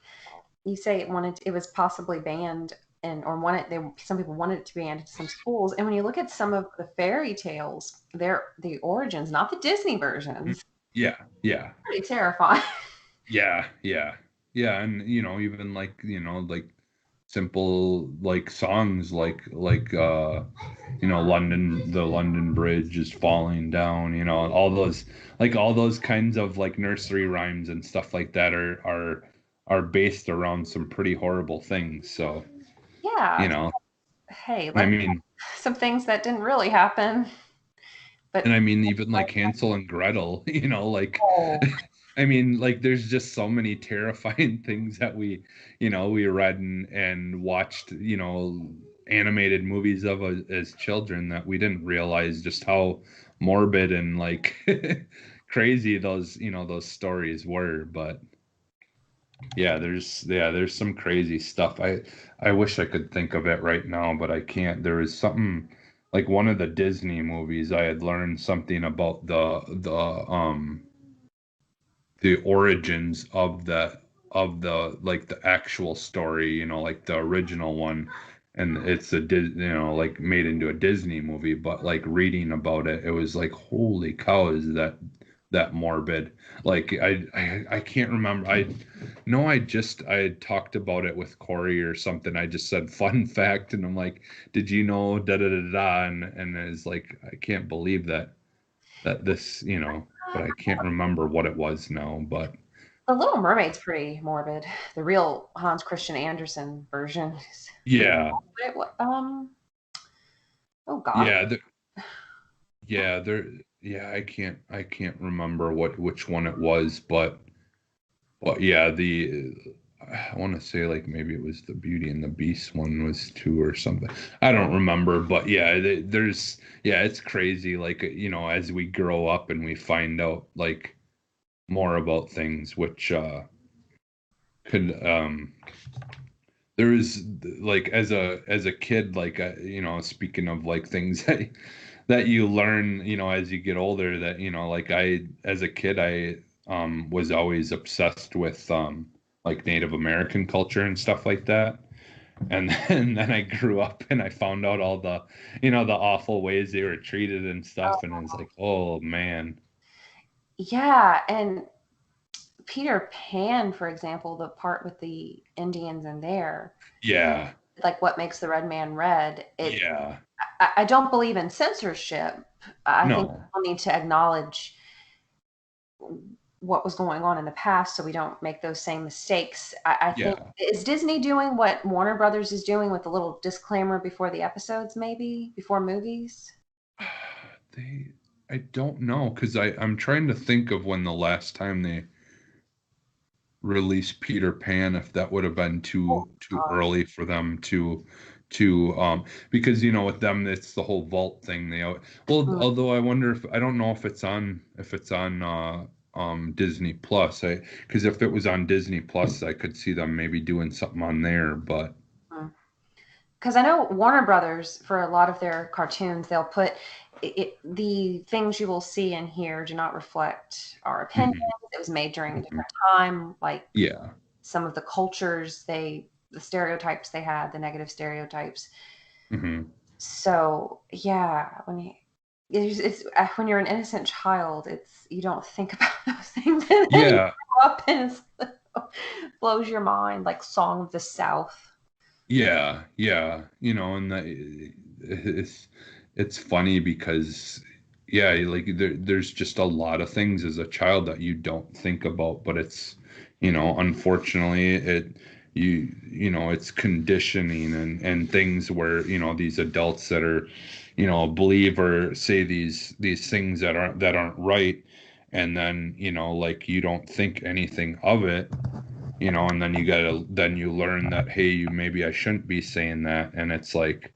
A: it was possibly banned, and or wanted they some people wanted it to be banned in some schools. And when you look at some of the fairy tales, they're the origins, not the Disney versions,
B: Yeah, yeah,
A: pretty terrifying.
B: yeah, yeah, yeah, and even like like simple like songs London, the London Bridge is falling down, and all those kinds of like nursery rhymes and stuff like that are based around some pretty horrible things. So, you
A: Yeah.
B: know,
A: Hey,
B: I
A: let
B: mean,
A: some things that didn't really happen,
B: and
A: but
B: I mean, even like Hansel and Gretel, like,
A: oh,
B: I mean, like, there's just so many terrifying things that we read and watched, animated movies of as children, that we didn't realize just how morbid and like crazy those stories were. But there's some crazy stuff. I wish I could think of it right now, but I can't. There was something like one of the Disney movies. I had learned something about the origins of the like the actual story, like the original one, and it's like made into a Disney movie. But like reading about it, it was like, holy cow, is that morbid? Like I can't remember. I know I had talked about it with Corey or something. I just said fun fact, and I'm like, did you know da da da da? And it's like, I can't believe that this, but I can't remember what it was now. But
A: The Little Mermaid's pretty morbid. The real Hans Christian Andersen version is pretty
B: yeah,
A: morbid. Oh God.
B: yeah, yeah, there, yeah. I can't remember which one it was, but yeah, I want to say like maybe it was the Beauty and the Beast one was two or something. I don't remember, but yeah, it's crazy. Like as we grow up and we find out like more about things, which could there is like as a kid, like speaking of like things that you learn as you get older, that like I as a kid I was always obsessed with like Native American culture and stuff like that. And then I grew up and I found out all the awful ways they were treated and stuff, and I was like, oh man.
A: Yeah, and Peter Pan, for example, the part with the Indians in there,
B: Yeah.
A: like what makes the red man red,
B: Yeah.
A: I don't believe in censorship. I think
B: No.
A: people need to acknowledge what was going on in the past so we don't make those same mistakes. I think,
B: Yeah.
A: is Disney doing what Warner Brothers is doing with a little disclaimer before the episodes, maybe before movies?
B: They, I don't know, because I'm trying to think of when the last time they released Peter Pan, if that would have been
A: Oh,
B: too early for them to because with them it's the whole vault thing. Well,
A: mm.
B: although I don't know if it's on Disney Plus. I Because if it was on Disney Plus, I could see them maybe doing something on there, but
A: Because I know Warner Brothers, for a lot of their cartoons, they'll put the things you will see and hear do not reflect our opinions.
B: mhm,
A: It was made during a
B: mhm.
A: different time. Like
B: Yeah.
A: some of the cultures, the stereotypes they had, the negative stereotypes.
B: Hmm.
A: So yeah, when you're an innocent child, it's you don't think about those things, and then you
B: Yeah.
A: grow up and it blows your mind. Like Song of the South.
B: Yeah, yeah, and it's it's funny because yeah, like there's just a lot of things as a child that you don't think about, but it's unfortunately it's conditioning and things where these adults that are believe or say these things that aren't right, and then like you don't think anything of it, and then you learn that, hey, maybe I shouldn't be saying that, and it's like,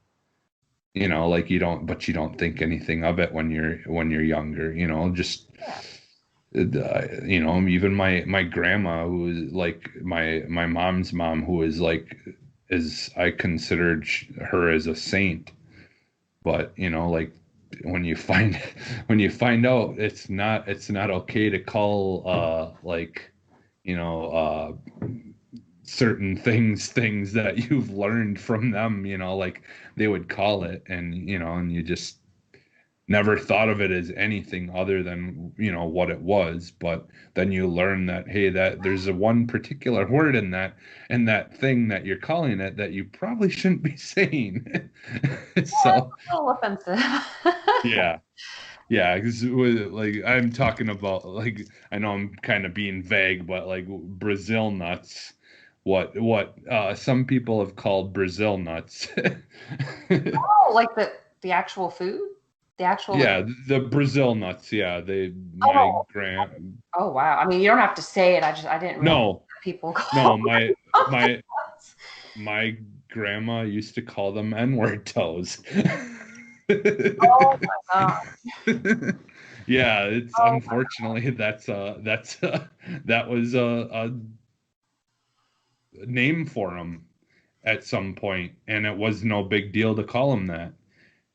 B: like you don't think anything of it when you're younger, just
A: Yeah.
B: even my grandma, who is like my mom's mom, who is like, is I considered her as a saint, but like when you find when you find out it's not okay to call like certain things that you've learned from them, like they would call it, and and you just never thought of it as anything other than what it was. But then you learn that, hey, that there's a one particular word in that thing that you're calling it that you probably shouldn't be saying. So
A: A little offensive.
B: yeah. Yeah, 'cause like I'm talking about, like, I know I'm kind of being vague, but like Brazil nuts, what some people have called Brazil nuts.
A: Oh, like the actual food? The actual like
B: Yeah, the Brazil nuts. Yeah, they my
A: oh,
B: grand
A: oh wow. I mean, you don't have to say it. I didn't realize
B: no,
A: that people
B: no,
A: call
B: my my grandma used to call them N-word toes.
A: Oh my god.
B: Yeah, it's
A: Oh
B: unfortunately that was a name for him at some point, and it was no big deal to call him that.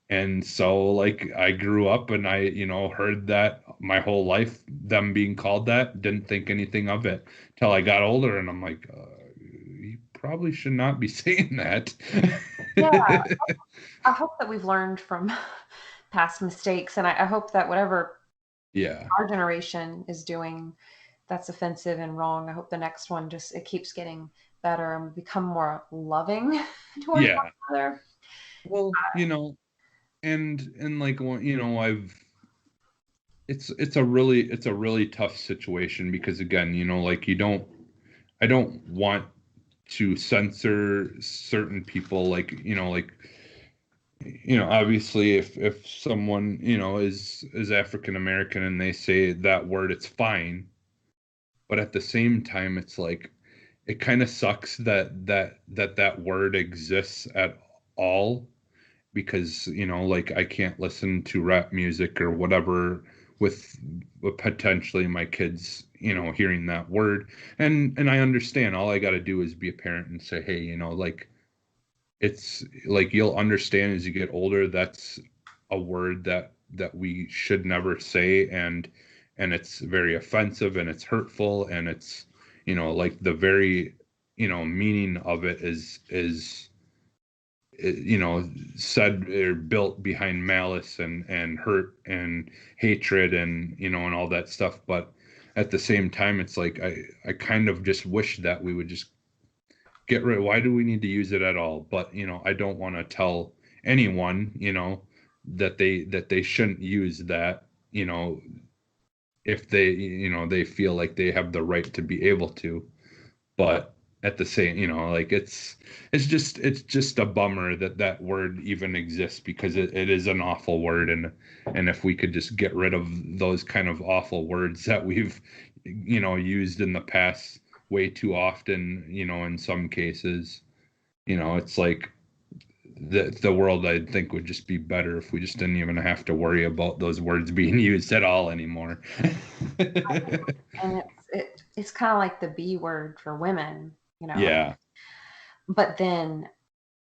B: And so, like, I grew up and I heard that my whole life, them being called that, didn't think anything of it till I got older, and I'm like, you probably should not be saying that.
A: yeah. I hope that we've learned from past mistakes, and I hope that whatever
B: Yeah.
A: our generation is doing that's offensive and wrong, I hope the next one just it keeps getting better and we become more loving towards
B: Yeah.
A: one another.
B: Well, and like, I've it's a really tough situation because, again, like, I don't want to censor certain people, like, obviously, if someone is African American and they say that word, it's fine, but at the same time, it's like, it kind of sucks that word exists at all, because like, I can't listen to rap music or whatever with potentially my kids hearing that word. And I understand, all I got to do is be a parent and say, hey, like, it's like, you'll understand as you get older, that's a word that we should never say, and it's very offensive and it's hurtful, and it's like, the very meaning of it is said or built behind malice and hurt and hatred and and all that stuff. But at the same time, it's like I kind of just wish that we would just get rid. Why do we need to use it at all? But I don't want to tell anyone, that they shouldn't use that, if they feel like they have the right to be able to. But at the same, like it's just a bummer that that word even exists, because it is an awful word. And if we could just get rid of those kind of awful words that we've used in the past way too often, in some cases, it's like the world, I think, would just be better if we just didn't even have to worry about those words being used at all anymore.
A: And it's kind of like the B word for women,
B: Yeah,
A: but then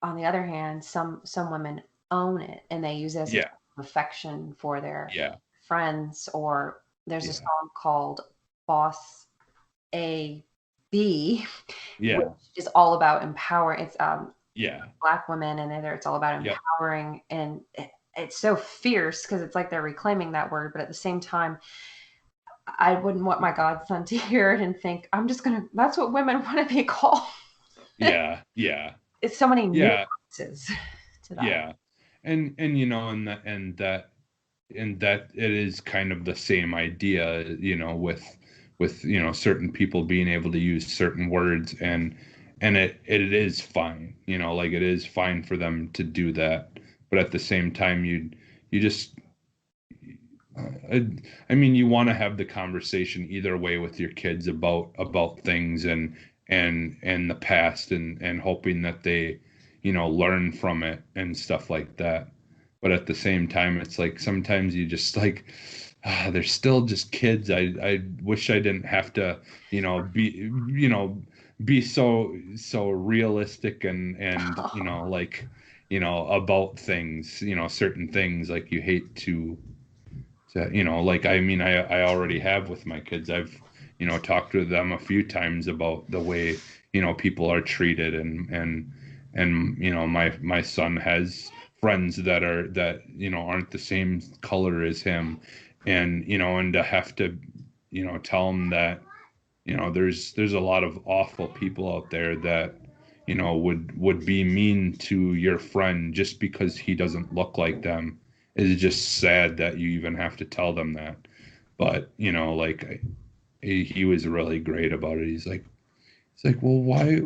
A: on the other hand, some women own it and they use it as a
B: yeah,
A: term of affection for their
B: yeah,
A: friends. Or there's a
B: yeah,
A: song called Boss A B, which
B: yeah,
A: is all about empowering. It's
B: yeah,
A: Black women, and there it's all about
B: yep,
A: empowering, and it's so fierce because it's like they're reclaiming that word, but at the same time, I wouldn't want my godson to hear it and think I'm just gonna. That's what women want to be called.
B: yeah, yeah,
A: It's so many
B: yeah,
A: nuances to that.
B: yeah. And and that it is kind of the same idea, with certain people being able to use certain words, and it is fine, like it is fine for them to do that. But at the same time, you just I, I mean, you want to have the conversation either way with your kids about things, and the past, and hoping that they, learn from it and stuff like that. But at the same time, it's like sometimes you just like, they're still just kids. I wish I didn't have to, be so realistic, and like, about things, certain things, like you hate to, like, I mean, I already have with my kids. I've, talked to them a few times about the way, people are treated, and my son has friends that aren't the same color as him, and to have to, tell him that, there's a lot of awful people out there that, would be mean to your friend just because he doesn't look like them, is just sad that you even have to tell them that. But, like, he was really great about it. He's like, well, why?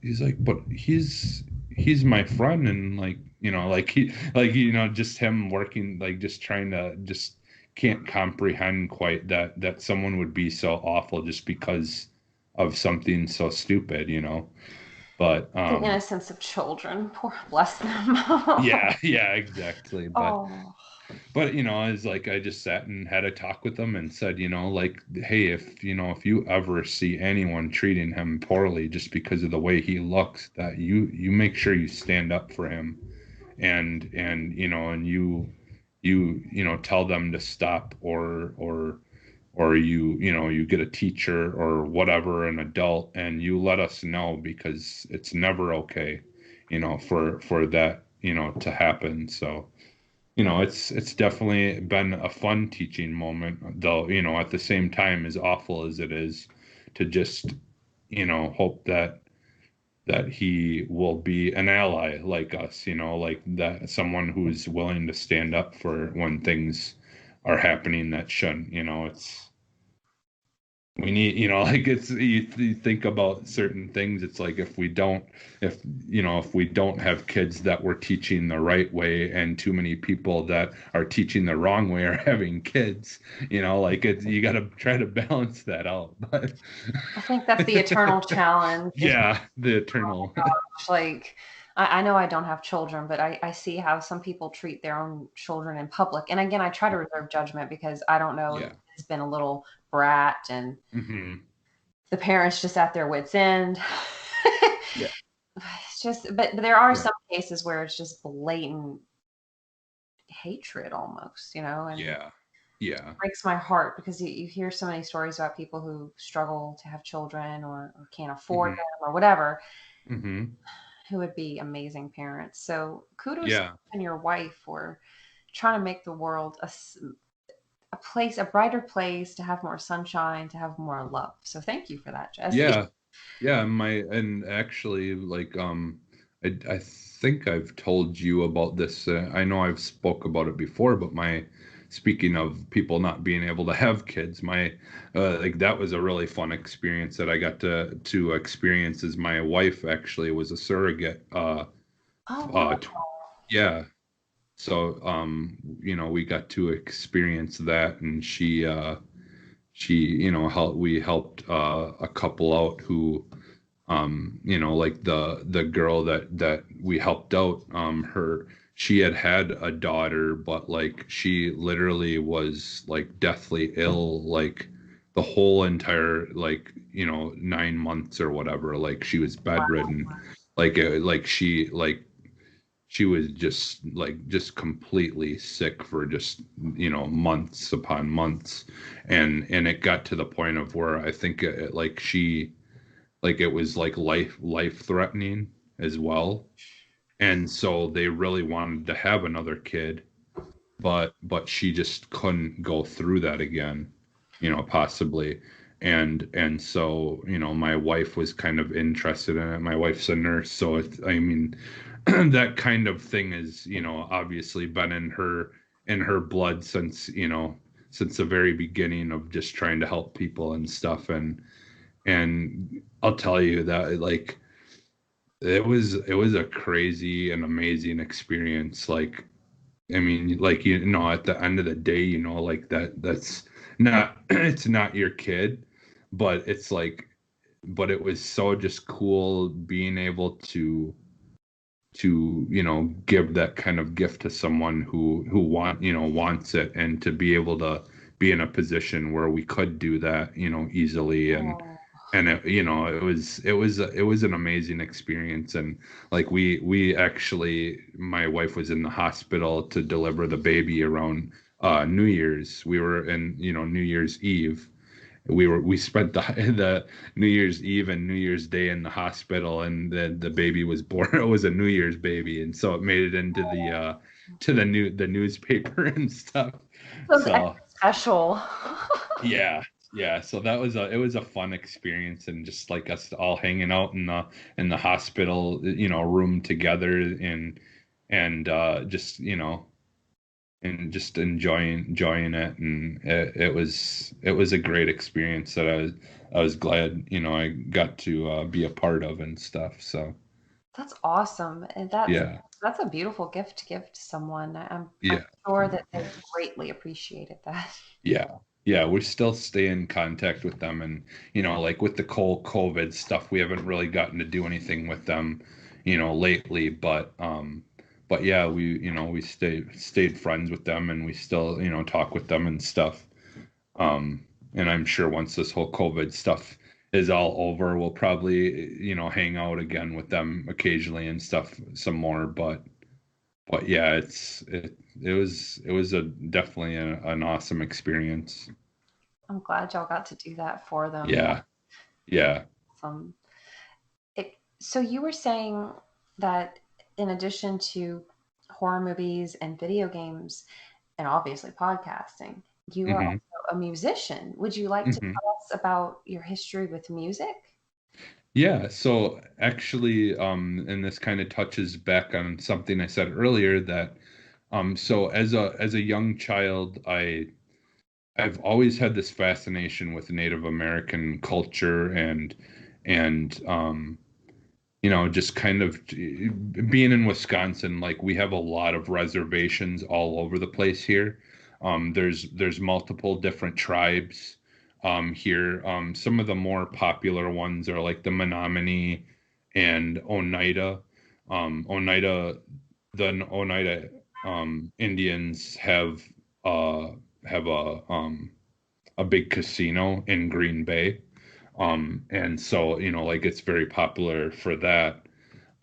B: He's like, but he's my friend, and, like, like, just him working, like, just trying to, just can't comprehend quite that someone would be so awful just because of something so stupid, but
A: The innocence of children, poor bless them.
B: yeah, yeah, exactly. But
A: Oh,
B: But it's like I just sat and had a talk with them and said, like, hey, if you ever see anyone treating him poorly just because of the way he looks, that you make sure you stand up for him, and tell them to stop, or you get a teacher or whatever, an adult, and you let us know, because it's never okay, for that, to happen. So, it's definitely been a fun teaching moment, though, at the same time, as awful as it is, to just, hope that he will be an ally like us, like that, someone who's willing to stand up for when things are happening that shouldn't, we need, like, you think about certain things. It's like, if we don't have kids that we're teaching the right way, and too many people that are teaching the wrong way are having kids, like, you got to try to balance that out. But
A: I think that's the eternal challenge. Is
B: yeah, the eternal.
A: like I know I don't have children, but I see how some people treat their own children in public. And again, I try to reserve judgment because I don't know if
B: Yeah.
A: it's been a little brat and
B: Hmm.
A: the parents just at their wits' end.
B: Yeah.
A: It's just, but there are
B: Yeah.
A: some cases where it's just blatant hatred almost, and
B: Yeah. Yeah.
A: breaks my heart because you hear so many stories about people who struggle to have children or can't afford
B: Hmm.
A: them or whatever,
B: Hmm.
A: who would be amazing parents. So kudos to
B: Yeah.
A: you and your wife for trying to make the world a brighter place, to have more sunshine, to have more love. So thank you for that, Jesse.
B: Yeah. Yeah, and actually, like, I think I've told you about this. I know I've spoke about it before, but speaking of people not being able to have kids, like that was a really fun experience that I got to experience. As my wife actually was a surrogate.
A: Oh,
B: Uh,
A: wow.
B: tw yeah. So, we got to experience that, and we helped a couple out who like the girl that we helped out, she had a daughter, but like she literally was like deathly ill, like the whole entire, like, 9 months or whatever. Like she was bedridden, like she was just completely sick for just months upon months, and it got to the point of where I think it was like life threatening as well. And so they really wanted to have another kid, but she just couldn't go through that again, possibly. And so, my wife was kind of interested in it. My wife's a nurse, so I mean, that kind of thing is, obviously been in her blood since the very beginning of just trying to help people and stuff. And I'll tell you that, like, it was a crazy and amazing experience. Like, I mean, like, at the end of the day, like that's not it's not your kid, but it's like, but it was so just cool being able to give that kind of gift to someone who wants it, and to be able to be in a position where we could do that easily. and
A: Oh,
B: and it was an amazing experience. And like, we actually, my wife was in the hospital to deliver the baby around New Year's. We were in, New Year's Eve. We spent the New Year's Eve and New Year's Day in the hospital, and the baby was born. It was a New Year's baby, and so it made it into the newspaper and stuff.
A: so it's
B: So
A: extra special.
B: yeah, yeah. So it was a fun experience, and just like us all hanging out in the hospital, room together, and just enjoying it. And it was a great experience that I was glad, I got to be a part of and stuff. So
A: That's awesome. And
B: yeah,
A: that's a beautiful gift to give to someone. I'm
B: yeah,
A: sure that they greatly appreciated that.
B: yeah, yeah. We still stay in contact with them, and like with the whole COVID stuff, we haven't really gotten to do anything with them, lately. But yeah, we stayed friends with them, and we still talk with them and stuff. And I'm sure once this whole COVID stuff is all over, we'll probably, hang out again with them occasionally and stuff some more. But yeah, it was a definitely an awesome experience.
A: I'm glad y'all got to do that for them.
B: Yeah, yeah.
A: Um, so you were saying that in addition to horror movies and video games, and obviously podcasting, you are
B: hmm
A: also a musician. Would you like to
B: hmm
A: tell us about your history with music?
B: Yeah, so actually, and this kind of touches back on something I said earlier, that so as a young child, I've always had this fascination with Native American culture, and just kind of being in Wisconsin. Like, we have a lot of reservations all over the place here. There's multiple different tribes here. Some of the more popular ones are like the Menominee and Oneida. Oneida, the Oneida Indians uh, have a big casino in Green Bay. And so, like, it's very popular for that.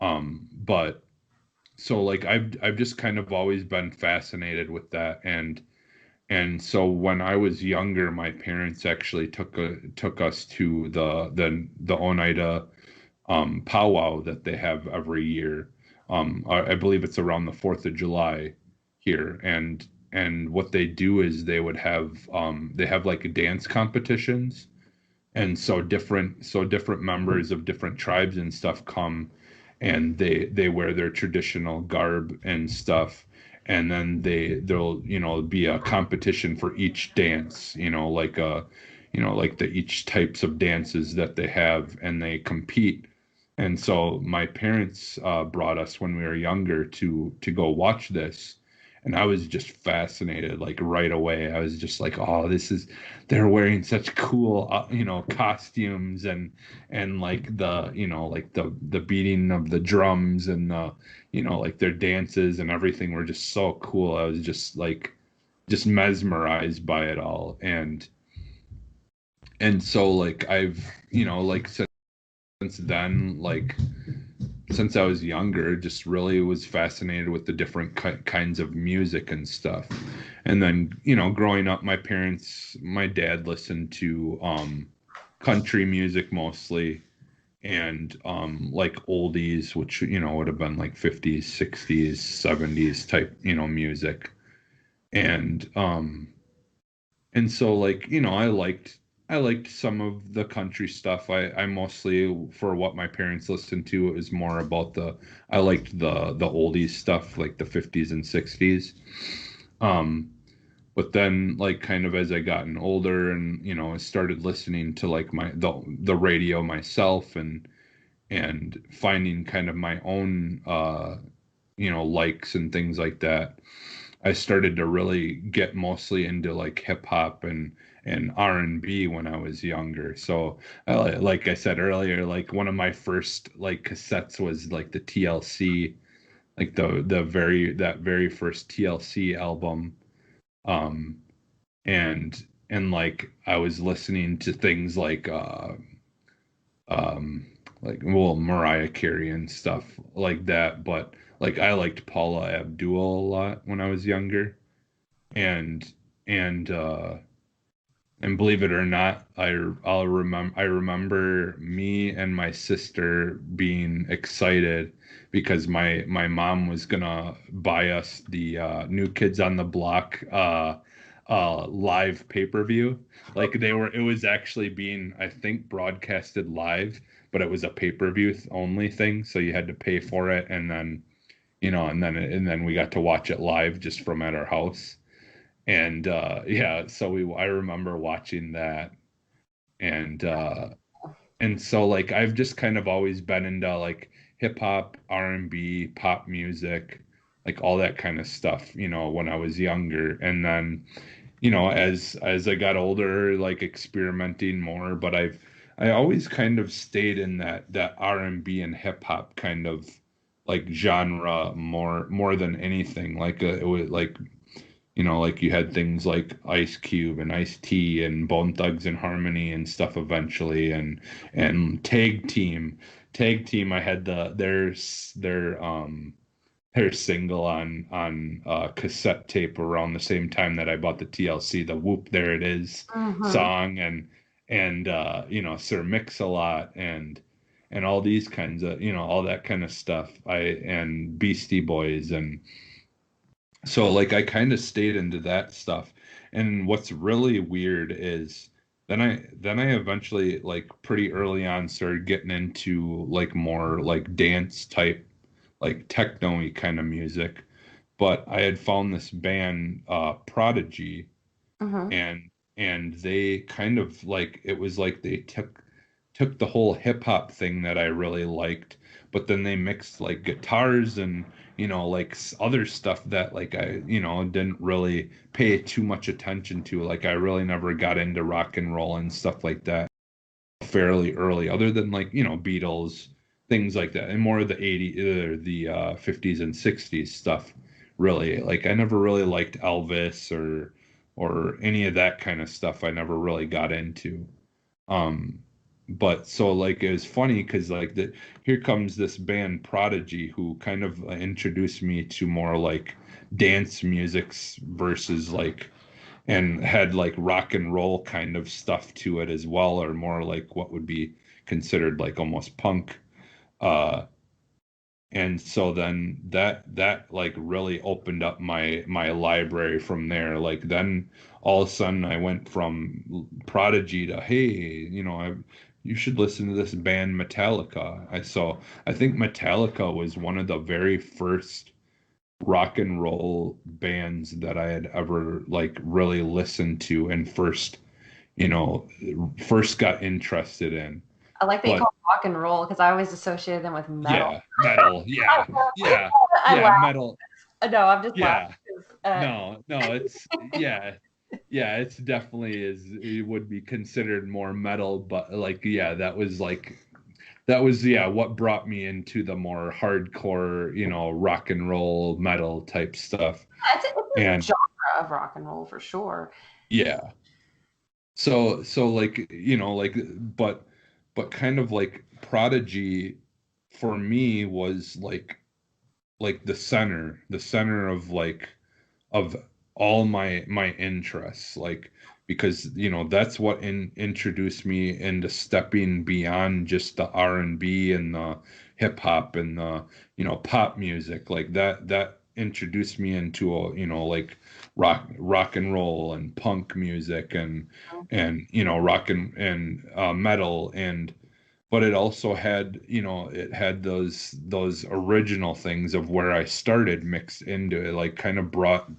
B: But so, like, I've just kind of always been fascinated with that. And so when I was younger, my parents actually took us to the Oneida powwow that they have every year. I believe it's around the 4th of July here. and what they do is they have like dance competitions, and so different members of different tribes and stuff come, and they wear their traditional garb and stuff, and then they'll be a competition for each dance, like the each types of dances that they have, and they compete. And so my parents brought us when we were younger to go watch this, and I was just fascinated. Like right away, I was just like, "Oh, this is they're wearing such cool, costumes, and like the beating of the drums, and like their dances and everything were just so cool. I was just like just mesmerized by it all, and so like I've like since then, like since I was younger, just really was fascinated with the different kinds of music and stuff. And then, growing up, my dad listened to country music mostly, and like oldies, which, would have been like 50s, 60s, 70s type, music. And and so like I liked some of the country stuff. I mostly, for what my parents listened to, it was more about I liked the oldies stuff, like the 50s and 60s. um but then, like, kind of as I gotten older, and I started listening to like the radio myself, and finding kind of my own likes and things like that. I started to really get mostly into like hip hop and R&B when I was younger. So, like I said earlier, like one of my first like cassettes was like the TLC, like that very first TLC album. Um, and like I was listening to things um well, Mariah Carey and stuff like that, but like I liked Paula Abdul a lot when I was younger, and and uh and believe it or not, I remember me and my sister being excited because my mom was gonna buy us the New Kids on the Block live pay-per-view. Like it was actually being, I think, broadcasted live, but it was a pay-per-view only thing, so you had to pay for it, and then and then we got to watch it live just from at our house. And yeah, so we I remember watching that, and so like I've just kind of always been into like hip hop, R&B, pop music, like all that kind of stuff, when I was younger. And then, as I got older, like experimenting more, but I always kind of stayed in that R&B and hip hop kind of like genre more than anything. Like it was like, like you had things like Ice Cube and Ice T and Bone Thugs and Harmony and stuff eventually, and Tag Team. I had their single on cassette tape around the same time that I bought the TLC, the Whoop There It Is
A: Mm-hmm.
B: song, and Sir Mix-a-Lot, and all these kinds of, all that kind of stuff. And Beastie Boys, and so like I kind of stayed into that stuff. And what's really weird is then I eventually, like pretty early on, started getting into like more like dance type, like techno-y kind of music. But I had found this band, Prodigy,
A: Mm-hmm.
B: and they kind of like, it was like they took the whole hip hop thing that I really liked, but then they mixed like guitars and, like other stuff that like I, didn't really pay too much attention to. Like I really never got into rock and roll and stuff like that fairly early, other than like, Beatles, things like that, and more of the 80s or the 50s and 60s stuff. Really, like I never really liked Elvis or any of that kind of stuff. I never really got into. um but so like it was funny because like here comes this band Prodigy, who kind of introduced me to more like dance musics versus like, and had like rock and roll kind of stuff to it as well, or more like what would be considered like almost punk. uh And so then that like really opened up my library from there. Like then all of a sudden I went from Prodigy to, hey, you should listen to this band Metallica. I think Metallica was one of the very first rock and roll bands that I had ever like really listened to and you know, first got interested in.
A: I like that you
B: But
A: call it rock and roll because I always associated them with metal.
B: yeah, metal,
A: I
B: yeah,
A: laugh.
B: yeah,
A: I
B: yeah,
A: laugh.
B: metal,
A: No, I'm just laughing.
B: yeah.
A: 'Cause,
B: No, it's yeah, yeah, it's definitely it would be considered more metal, but like yeah, that was yeah, what brought me into the more hardcore, rock and roll metal type stuff.
A: it's a
B: And
A: genre of rock and roll for sure.
B: yeah. So like, but kind of like Prodigy for me was like the center of like of all my interests, like because that's what introduced me into stepping beyond just the R&B and the hip hop and the pop music. Like that introduced me into like rock and roll and punk music and rock and metal. And but it also had it had those original things of where I started mixed into it, like kind of brought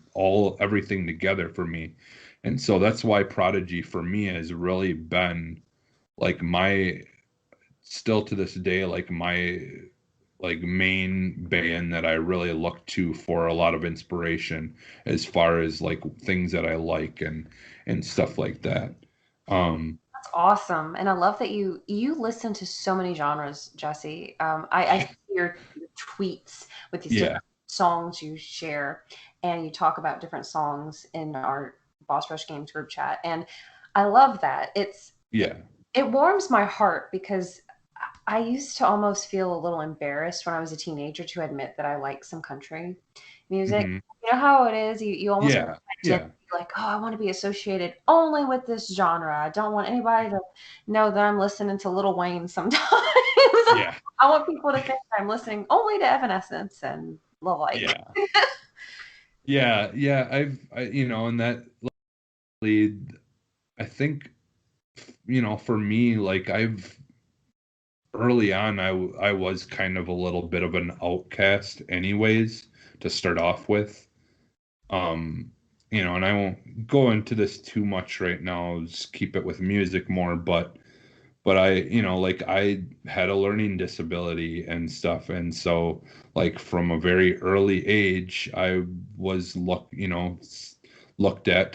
B: everything together for me. And so that's why Prodigy for me has really been like my still to this day like my like main band that I really look to for a lot of inspiration as far as like things that I like and stuff like that.
A: That's awesome, and I love that you listen to so many genres, Jesse. I see your tweets with these
B: Yeah,
A: different songs you share, and you talk about different songs in our Boss Rush Games group chat, and I love that.
B: yeah.
A: It warms my heart because I used to almost feel a little embarrassed when I was a teenager to admit that I like some country music.
B: Hmm.
A: You know how it is? You almost
B: Yeah,
A: identity
B: yeah,
A: like, oh, I want to be associated only with this genre. I don't want anybody to know that I'm listening to Lil Wayne sometimes.
B: yeah,
A: I want people to think I'm listening only to Evanescence and Lil Like.
B: yeah. Yeah, and that lead, I think, for me, like early on, I was kind of a little bit of an outcast anyways to start off with. Um, and I won't go into this too much right now, just keep it with music more, but like I had a learning disability and stuff. And so like from a very early age, I was looked at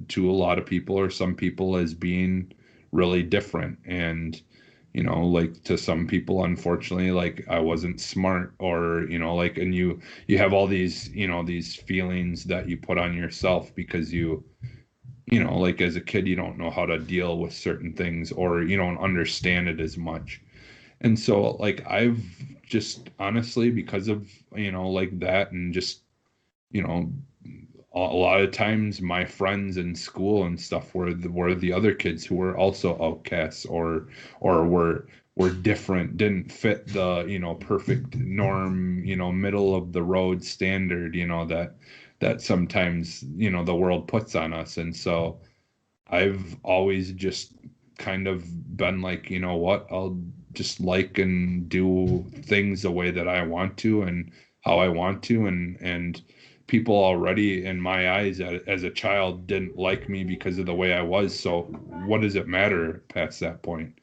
B: to a lot of people or some people as being really different. And, like to some people, unfortunately, like I wasn't smart or, like, and you have all these feelings that you put on yourself because like as a kid, you don't know how to deal with certain things or you don't understand it as much. And so, like, I've just honestly, because of, like that, and just, you know, a lot of times my friends in school and stuff were the other kids who were also outcasts or were different, didn't fit the, perfect norm, middle of the road standard, that sometimes, the world puts on us. And so, I've always just kind of been like, you know what, I'll just like and do things the way that I want to and how I want to. And people already in my eyes as a child didn't like me because of the way I was. So what does it matter past that point?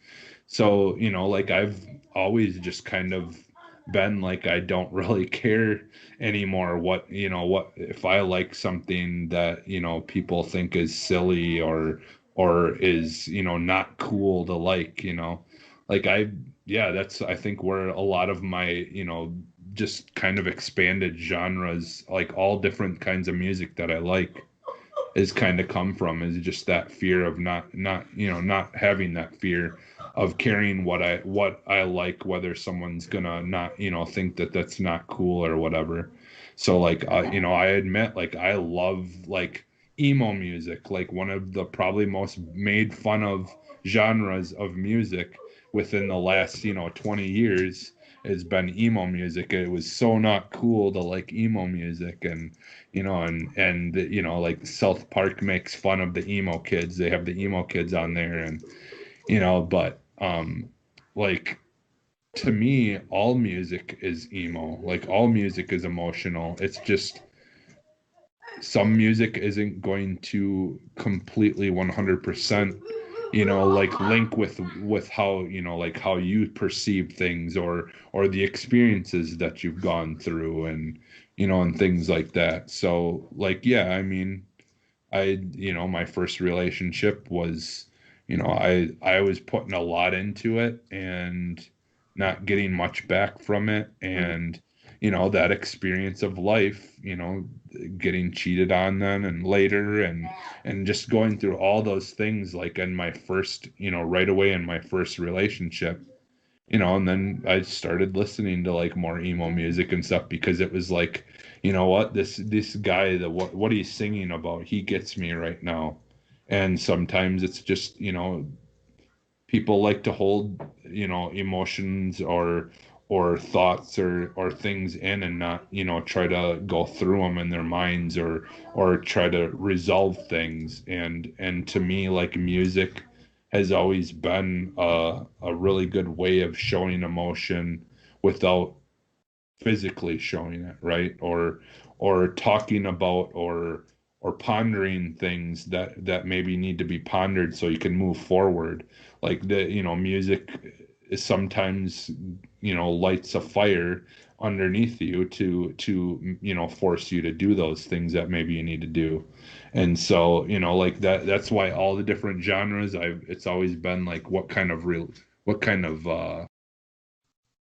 B: So, like I've always just kind of been like, I don't really care anymore what if I like something that, people think is silly or is, not cool to like, like yeah, that's, I think where a lot of my, just kind of expanded genres, like all different kinds of music that I like is kind of come from is just that fear of not having that fear of carrying what I like, whether someone's gonna not think that that's not cool or whatever. So like I admit like I love like emo music, like one of the probably most made fun of genres of music within the last 20 years has been emo music. It was so not cool to like emo music, and like South Park makes fun of the emo kids. They have the emo kids on there, and but like to me, all music is emo. Like all music is emotional. It's just some music isn't going to completely 100% like link with how like how you perceive things, or the experiences that you've gone through, and and things like that. So like, yeah, I mean, my first relationship was, I was putting a lot into it and not getting much back from it.
A: Mhm.
B: And, that experience of life, getting cheated on then and later, and just going through all those things, like in my first, right away in my first relationship, and then I started listening to like more emo music and stuff, because it was like, you know what, this guy, the what he's singing about, he gets me right now. And sometimes it's just, people like to hold, emotions or thoughts or things in, and not, try to go through them in their minds, or try to resolve things. And to me, like, music has always been a really good way of showing emotion without physically showing it, right? Or talking about, or pondering things that maybe need to be pondered so you can move forward. Like the, music is sometimes, lights a fire underneath you to force you to do those things that maybe you need to do. And so, like that's why all the different genres, it's always been like what kind of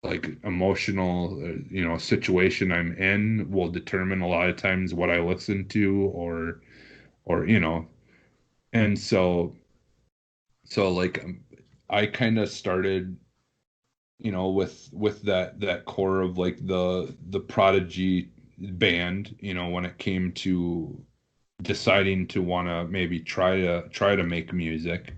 B: like emotional, situation I'm in will determine a lot of times what I listen to, or and so like, I kind of started, with that core of like the Prodigy band, when it came to deciding to want to maybe try to make music.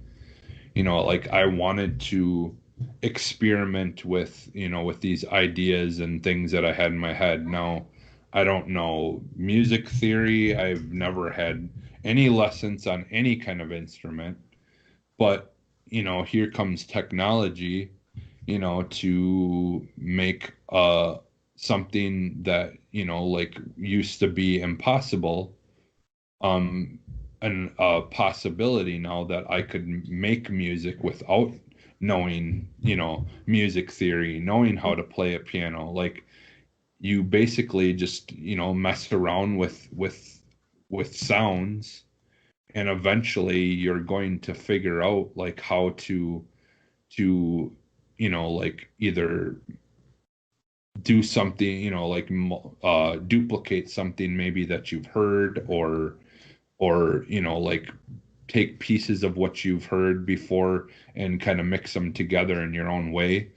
B: Like, I wanted to experiment with, with these ideas and things that I had in my head. Now, I don't know music theory. I've never had any lessons on any kind of instrument, but, here comes technology, to make something that, like, used to be impossible, um an possibility now, that I could make music without knowing, music theory, knowing how to play a piano. Like, you basically just, mess around with sounds, and eventually you're going to figure out like how to like either do something, like duplicate something maybe that you've heard, or like take pieces of what you've heard before and kind of mix them together in your own way.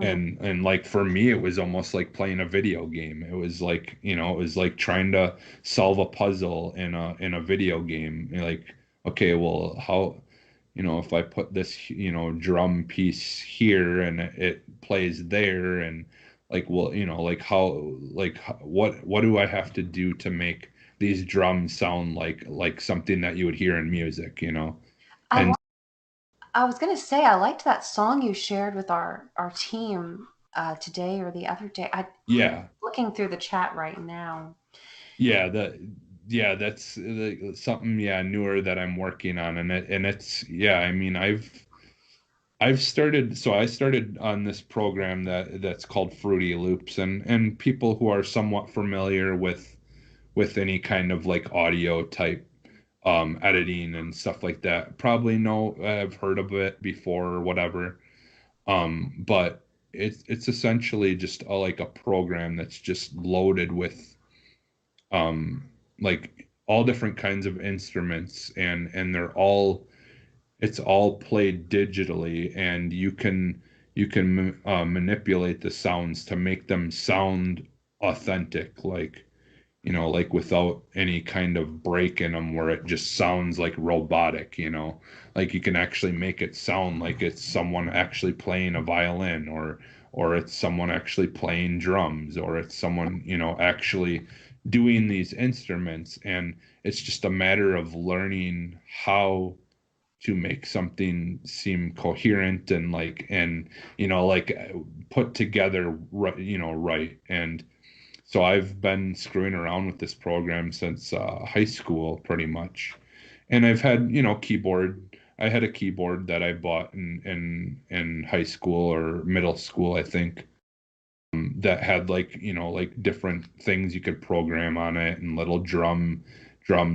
A: Mhm.
B: And like, for me, it was almost like playing a video game. It was like, it was like trying to solve a puzzle in a video game. You're like, okay, well, how, if I put this, drum piece here, and it plays there, and like, well, like how, what do I have to do to make these drums sound like something that you would hear in music,
A: I
B: And
A: li- I was gonna say I liked that song you shared with our team today or the other day. I'm
B: yeah,
A: looking through the chat right now.
B: yeah, that's something, yeah, newer that I'm working on. And it's, yeah, I mean, I started on this program that's called Fruity Loops, and people who are somewhat familiar with any kind of like audio type editing and stuff like that probably know, have heard of it before or whatever. But it's essentially just like a program that's just loaded with um like all different kinds of instruments, and it's all played digitally, and you can manipulate the sounds to make them sound authentic, like without any kind of break in them where it just sounds like robotic, like you can actually make it sound like it's someone actually playing a violin, or it's someone actually playing drums, or it's someone, actually doing these instruments. And it's just a matter of learning how to make something seem coherent and put together right. And so I've been screwing around with this program since high school pretty much. And I've had, keyboard. I had a keyboard that I bought in high school or middle school, I think, that had like different things you could program on it, and little drum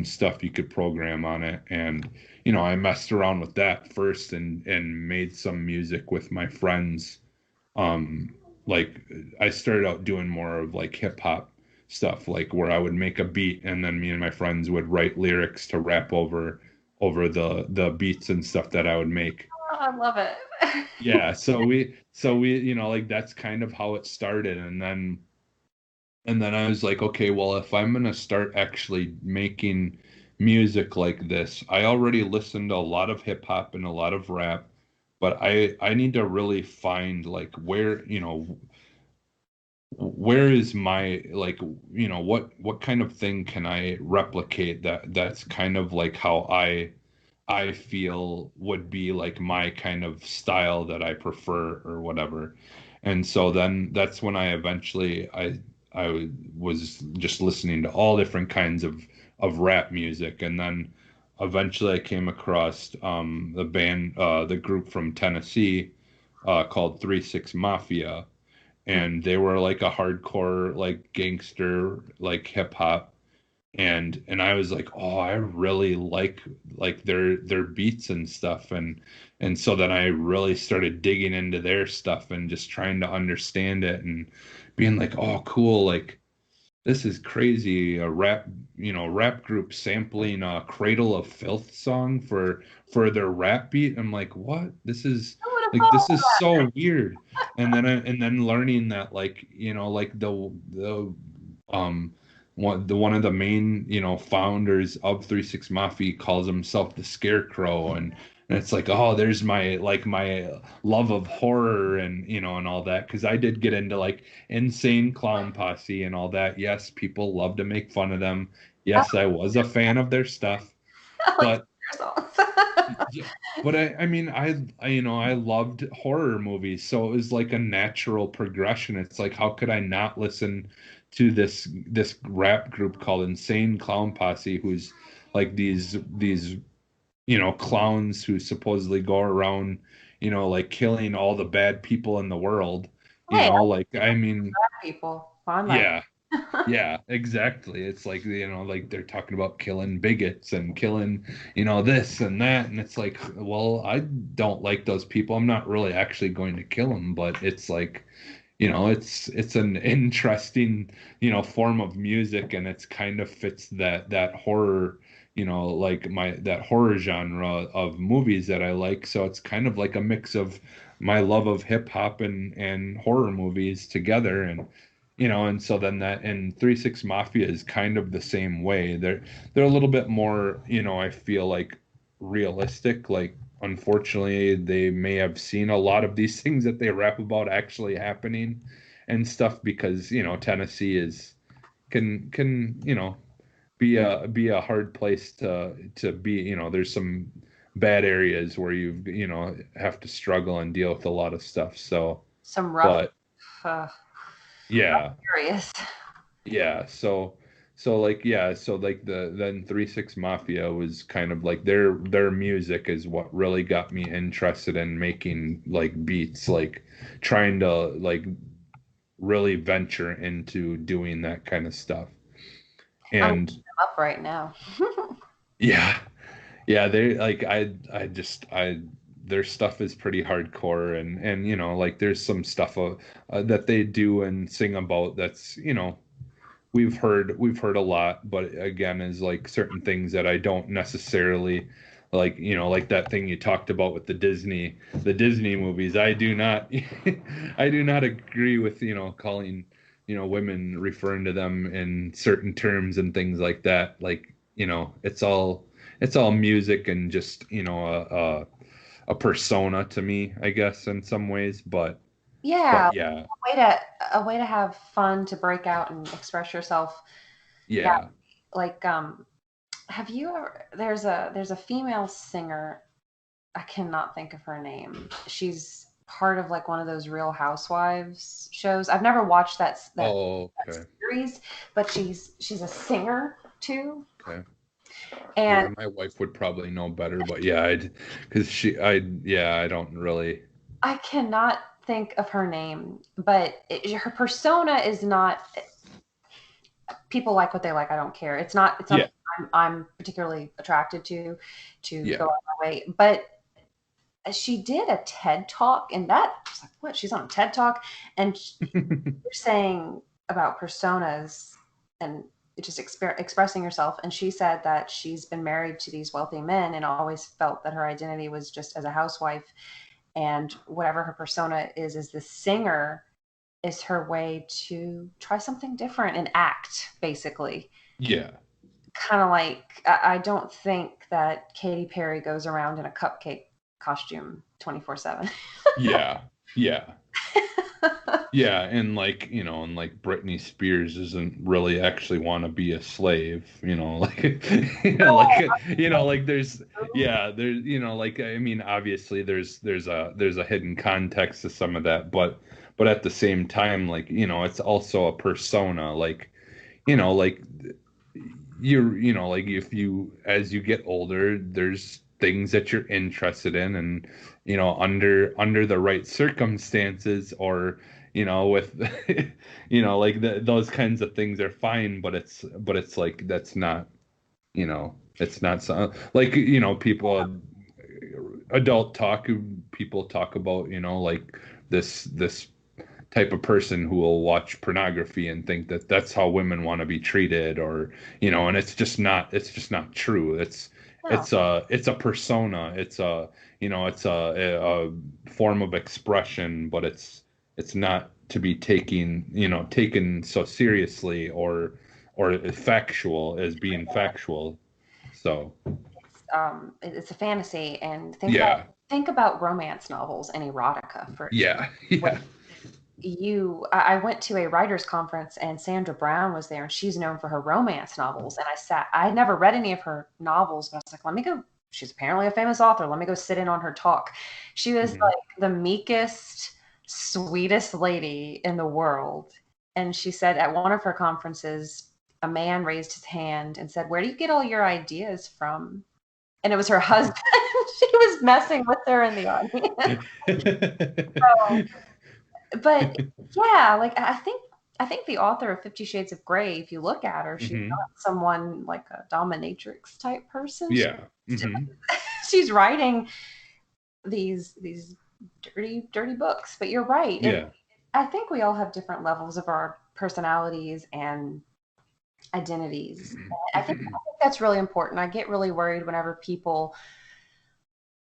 B: stuff you could program on it. And I messed around with that first and made some music with my friends. Like I started out doing more of like hip hop stuff, like where I would make a beat and then me and my friends would write lyrics to rap over the beats and stuff that I would make.
A: Oh, I love it.
B: Yeah, so we like that's kind of how it started. And then I was like, okay, well, if I'm gonna start actually making music like this, I already listened to a lot of hip hop and a lot of rap, but I need to really find like where is my like what kind of thing can I replicate that's kind of like how I feel would be like my kind of style that I prefer or whatever. And so then that's when I eventually I was just listening to all different kinds of rap music. And then eventually I came across the group from Tennessee called 3 6 Mafia, and they were like a hardcore like gangster like hip hop. And I was like, oh, I really like their beats and stuff. And so then I really started digging into their stuff and just trying to understand it and being like, oh, cool, like this is crazy. A rap group sampling a Cradle of Filth song for their rap beat. I'm like, what?
A: Who would have
B: This
A: thought
B: is
A: that?
B: so weird. And then learning that, like, like the one of the main, founders of 3 6 Mafia calls himself the Scarecrow. And it's like, oh, there's my love of horror and all that. Because I did get into like Insane Clown Posse and all that. Yes, people love to make fun of them.
A: I
B: Yes, I was a fan of their stuff.
A: like
B: But
A: their songs.
B: yeah, but I mean, I loved horror movies, so it was like a natural progression. It's like, how could I not listen to this rap group called Insane Clown Posse, who's like these clowns who supposedly go around, like killing all the bad people in the world.
A: Hey, I
B: Like, I mean,
A: like people. I like.
B: yeah. Yeah, exactly. It's like, like they're talking about killing bigots and killing, this and that. And it's like, well, I don't like those people. I'm not really actually going to kill them, but it's like, it's an interesting, form of music, and it's kind of fits that horror, like that horror genre of movies that I like. So it's kind of like a mix of my love of hip hop and horror movies together. And so then that, and 3 6 Mafia is kind of the same way. They're a little bit more, I feel like realistic. Like, unfortunately, they may have seen a lot of these things that they rap about actually happening and stuff, because Tennessee is can be a hard place to be. There's some bad areas where have to struggle and deal with a lot of stuff. So,
A: Some rough,
B: but
A: uh, rough
B: yeah.
A: areas.
B: Yeah, so like the then 3 6 Mafia was kind of like their music is what really got me interested in making like beats, like trying to like really venture into doing that kind of stuff.
A: I'm looking
B: And
A: them up right now.
B: yeah, yeah, they like I their stuff is pretty hardcore. And like there's some stuff that they do and sing about that's we've heard a lot, but again, is like certain things that I don't necessarily like, like that thing you talked about with the Disney movies. I do not I do not agree with, calling, women, referring to them in certain terms and things like that. Like, it's all music and just, a persona to me, I guess, in some ways. But
A: Yeah,
B: But yeah,
A: a way to have fun, to break out and express yourself. That
B: yeah.
A: like have you ever there's a female singer, I cannot think of her name. She's part of like one of those Real Housewives shows. I've never watched
B: Oh,
A: that
B: okay.
A: series, but she's a singer too.
B: Okay.
A: And
B: Yeah, my wife would probably know better, but yeah, because yeah, I don't really.
A: I cannot think of her name, but her persona is not, people like what they like. I don't care. It's not
B: Yeah,
A: something I'm particularly attracted to go
B: yeah.
A: out of my way. But she did a TED talk, and that I was like, what? She's on a TED talk, and you're saying about personas and just expressing yourself. And she said that she's been married to these wealthy men and always felt that her identity was just as a housewife, and whatever her persona is as the singer is her way to try something different and act, basically.
B: Yeah,
A: Kind of like, I don't think that Katy Perry goes around in a cupcake costume 24/7.
B: yeah, yeah. Yeah, and like, and like Britney Spears doesn't really actually want to be a slave, like like there's like I mean obviously there's a hidden context to some of that, but at the same time like, it's also a persona like, like like if you as you get older, there's things that you're interested in and under the right circumstances or with like those kinds of things are fine, but it's like that's not it's not so like people adult talk people talk about like this type of person who will watch pornography and think that that's how women want to be treated or and it's just not true.
A: No.
B: It's a persona, it's a form of expression, but it's not to be taken so seriously or factual as being factual. So
A: It's a fantasy. And
B: yeah,
A: think about romance novels and erotica. For
B: yeah,
A: what
B: yeah.
A: I went to a writers conference, and Sandra Brown was there, and she's known for her romance novels. And I had never read any of her novels, but I was like, let me go. She's apparently a famous author. Let me go sit in on her talk. She was
B: Hmm.
A: like the meekest, sweetest lady in the world. And she said at one of her conferences, a man raised his hand and said, "Where do you get all your ideas from?" And it was her husband. She was messing with her in the audience. So, but yeah, like I think the author of 50 Shades of Grey, if you look at her, she's
B: Hmm.
A: not someone like a dominatrix type person.
B: Yeah. Hmm.
A: She's writing these dirty books. But you're right.
B: Yeah.
A: I think we all have different levels of our personalities and identities. I think that's really important. I get really worried whenever people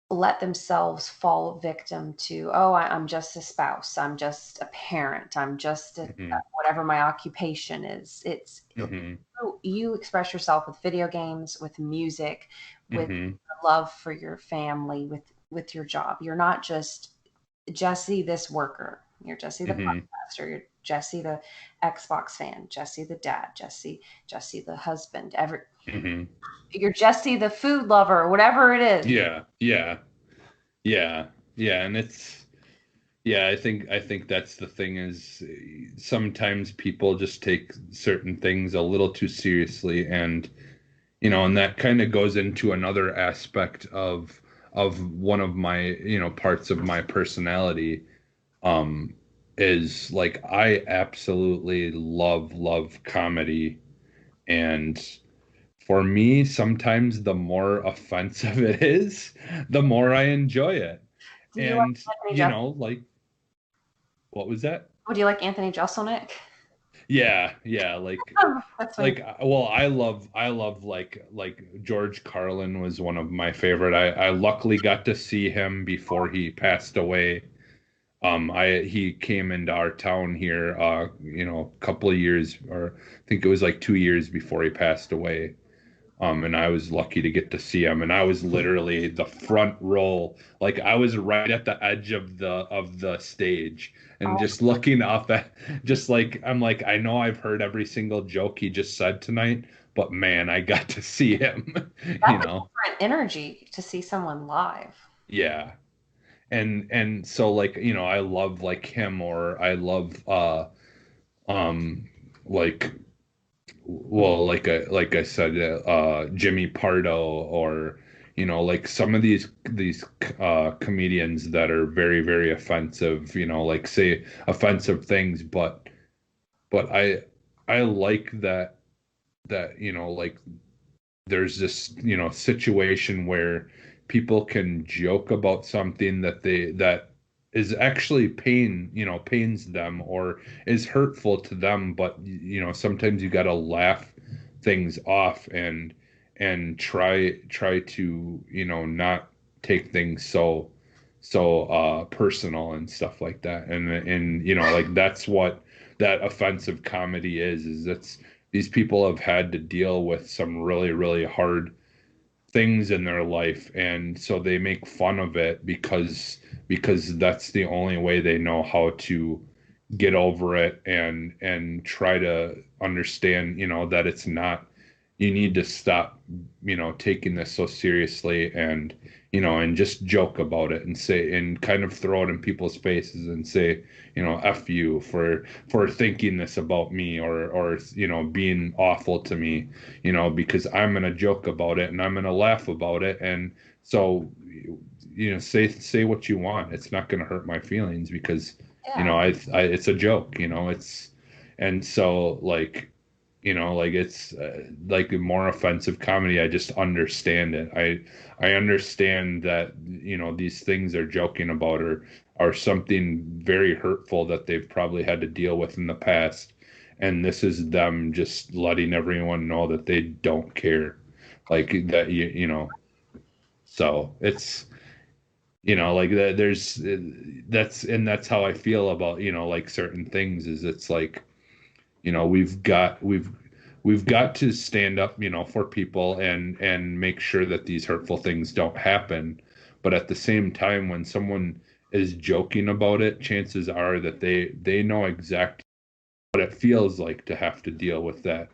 A: let themselves fall victim to, oh, I'm just a spouse, I'm just a parent, I'm just
B: Hmm.
A: whatever my occupation is. It's
B: Hmm.
A: you express yourself with video games, with music, with
B: Hmm.
A: love for your family, with your job. You're not just Jesse this worker. You're Jesse the
B: Hmm.
A: podcaster. You're Jesse the Xbox fan. Jesse the dad. Jesse the husband.
B: Hmm.
A: You're Jesse the food lover. Whatever it is.
B: Yeah. Yeah. Yeah. Yeah. And yeah, I think that's the thing is sometimes people just take certain things a little too seriously and that kind of goes into another aspect of one of my, parts of my personality um is like I absolutely love comedy. And for me, sometimes the more offensive it is, the more I enjoy it.
A: Do you like
B: And,
A: Anthony Jeff?
B: like, what was that?
A: Would you like Anthony Jeselnik?
B: Yeah, yeah,
A: Oh, that's funny.
B: well, I love like George Carlin was one of my favorite. I luckily got to see him before he passed away. He came into our town here, a couple of years, or I think it was like 2 years before he passed away. And I was lucky to get to see him, and I was literally the front row, like I was right at the edge of the stage, and
A: Oh,
B: just looking up at, just like I'm like, I know I've heard every single joke he just said tonight, but man, I got to see him, you
A: that's a
B: know?
A: different energy to see someone live.
B: Yeah. And so like, I love like him, or I love um like, well, like I said, Jimmy Pardo, or like some of these comedians that are very, very offensive, like say offensive things, but I like that, like there's this, situation where people can joke about something that is actually pains them, or is hurtful to them, but sometimes you got to laugh things off, and try to, not take things so personal and stuff like that. And like that's what that offensive comedy is that's these people have had to deal with some really, really hard things in their life, and so they make fun of it because that's the only way they know how to get over it, and try to understand, that it's not, you need to stop, taking this so seriously, and just joke about it, and say, and kind of throw it in people's faces and say, F you for thinking this about me, or being awful to me, because I'm gonna joke about it and I'm gonna laugh about it. And so, say what you want. It's not gonna hurt my feelings, because,
A: Yeah.
B: it's a joke, and so like it's like a more offensive comedy. I just understand it. I understand that, these things they're joking about are something very hurtful that they've probably had to deal with in the past. And this is them just letting everyone know that they don't care. Like that, so it's, like that that's how I feel about, like certain things. Is it's like, we've got to stand up, for people, and make sure that these hurtful things don't happen. But at the same time, when someone is joking about it, chances are that they know exactly what it feels like to have to deal with that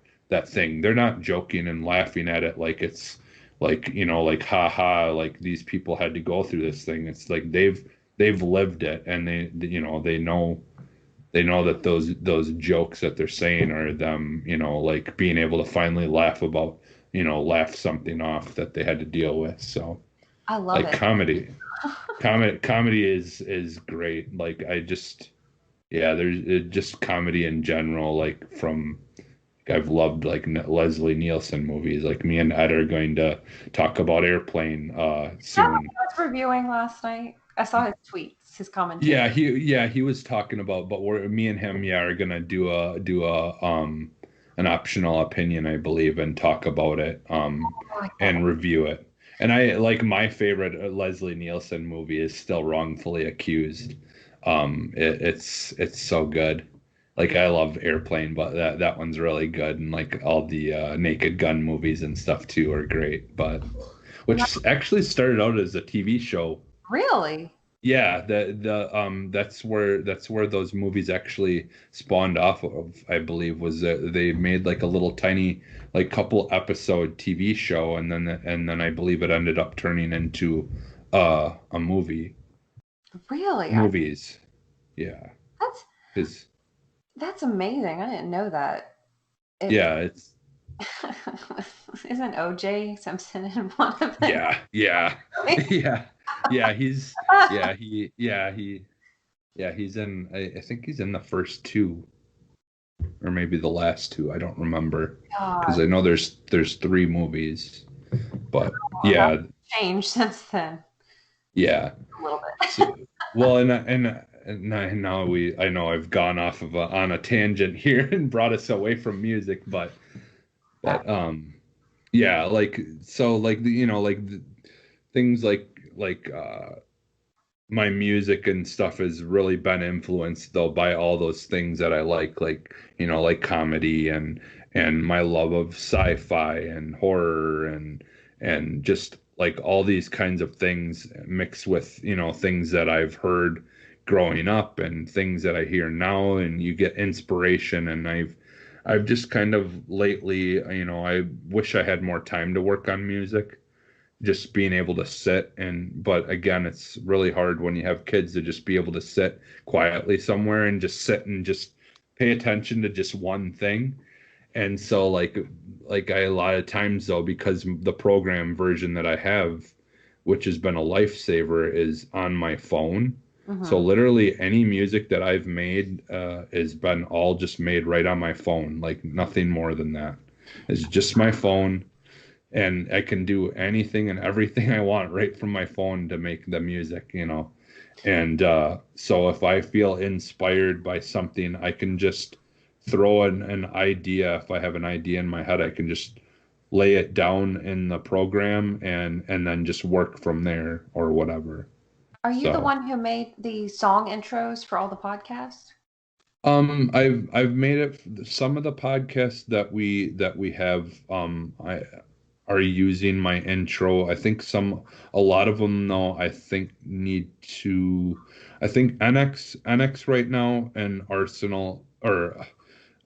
B: thing. They're not joking and laughing at it like it's like, like ha ha, like these people had to go through this thing. It's like they've lived it, and they know that those jokes that they're saying are them, like being able to finally laugh about, laugh something off that they had to deal with. So
A: I love
B: like
A: it.
B: comedy is great. Like I just, yeah, just comedy in general, like from, I've loved like Leslie Nielsen movies. Like me and Ed are going to talk about Airplane
A: That what
B: soon.
A: I was reviewing last night. I saw his tweets, his commentary.
B: Yeah, he was talking about, but me and him, yeah, are gonna do a an optional opinion, I believe, and talk about it,
A: I like that.
B: and review it. And I like, my favorite Leslie Nielsen movie is still Wrongfully Accused. It's so good. Like I love Airplane, but that one's really good, and like all the Naked Gun movies and stuff too are great. But
A: No,
B: which actually started out as a TV show.
A: really?
B: Yeah, that's where those movies actually spawned off of, I believe, was that they made like a little tiny, like couple episode TV show, and then I believe it ended up turning into a
A: Really?
B: movies. Yeah.
A: That's
B: Is
A: that's amazing. I didn't know that. It
B: yeah, it's
A: isn't OJ Simpson in one of them?
B: yeah.
A: Really?
B: Yeah. Yeah, he's in, I think he's in the first two, or maybe the last two. I don't remember, because
A: God,
B: I know there's three movies. But
A: how
B: yeah,
A: changed since then
B: yeah.
A: a little bit.
B: So, well, and now I know I've gone off of on a tangent here and brought us away from music, but yeah, like so like like things like my music and stuff has really been influenced though by all those things that I like, like comedy and my love of sci-fi and horror and just like all these kinds of things mixed with, things that I've heard growing up and things that I hear now, and you get inspiration. And I've just kind of lately, I wish I had more time to work on music, just being able to sit. But again, it's really hard when you have kids to just be able to sit quietly somewhere and just sit and just pay attention to just one thing. And so like I a lot of times though, because the program version that I have, which has been a lifesaver, is on my phone. So
A: Mm-hmm.
B: literally any music that I've made has been all just made right on my phone, like nothing more than that. It's just my phone, and I can do anything and everything I want right from my phone to make the music. And so if I feel inspired by something, I can just throw an idea. If I have an idea in my head, I can just lay it down in the program and then just work from there or whatever.
A: Are you the
B: So
A: one who made the song intros for all the podcasts?
B: I've made it. Some of the podcasts that we have, I are using my intro. I think a lot of them though, I think need to, I think NX right now and Arsenal, or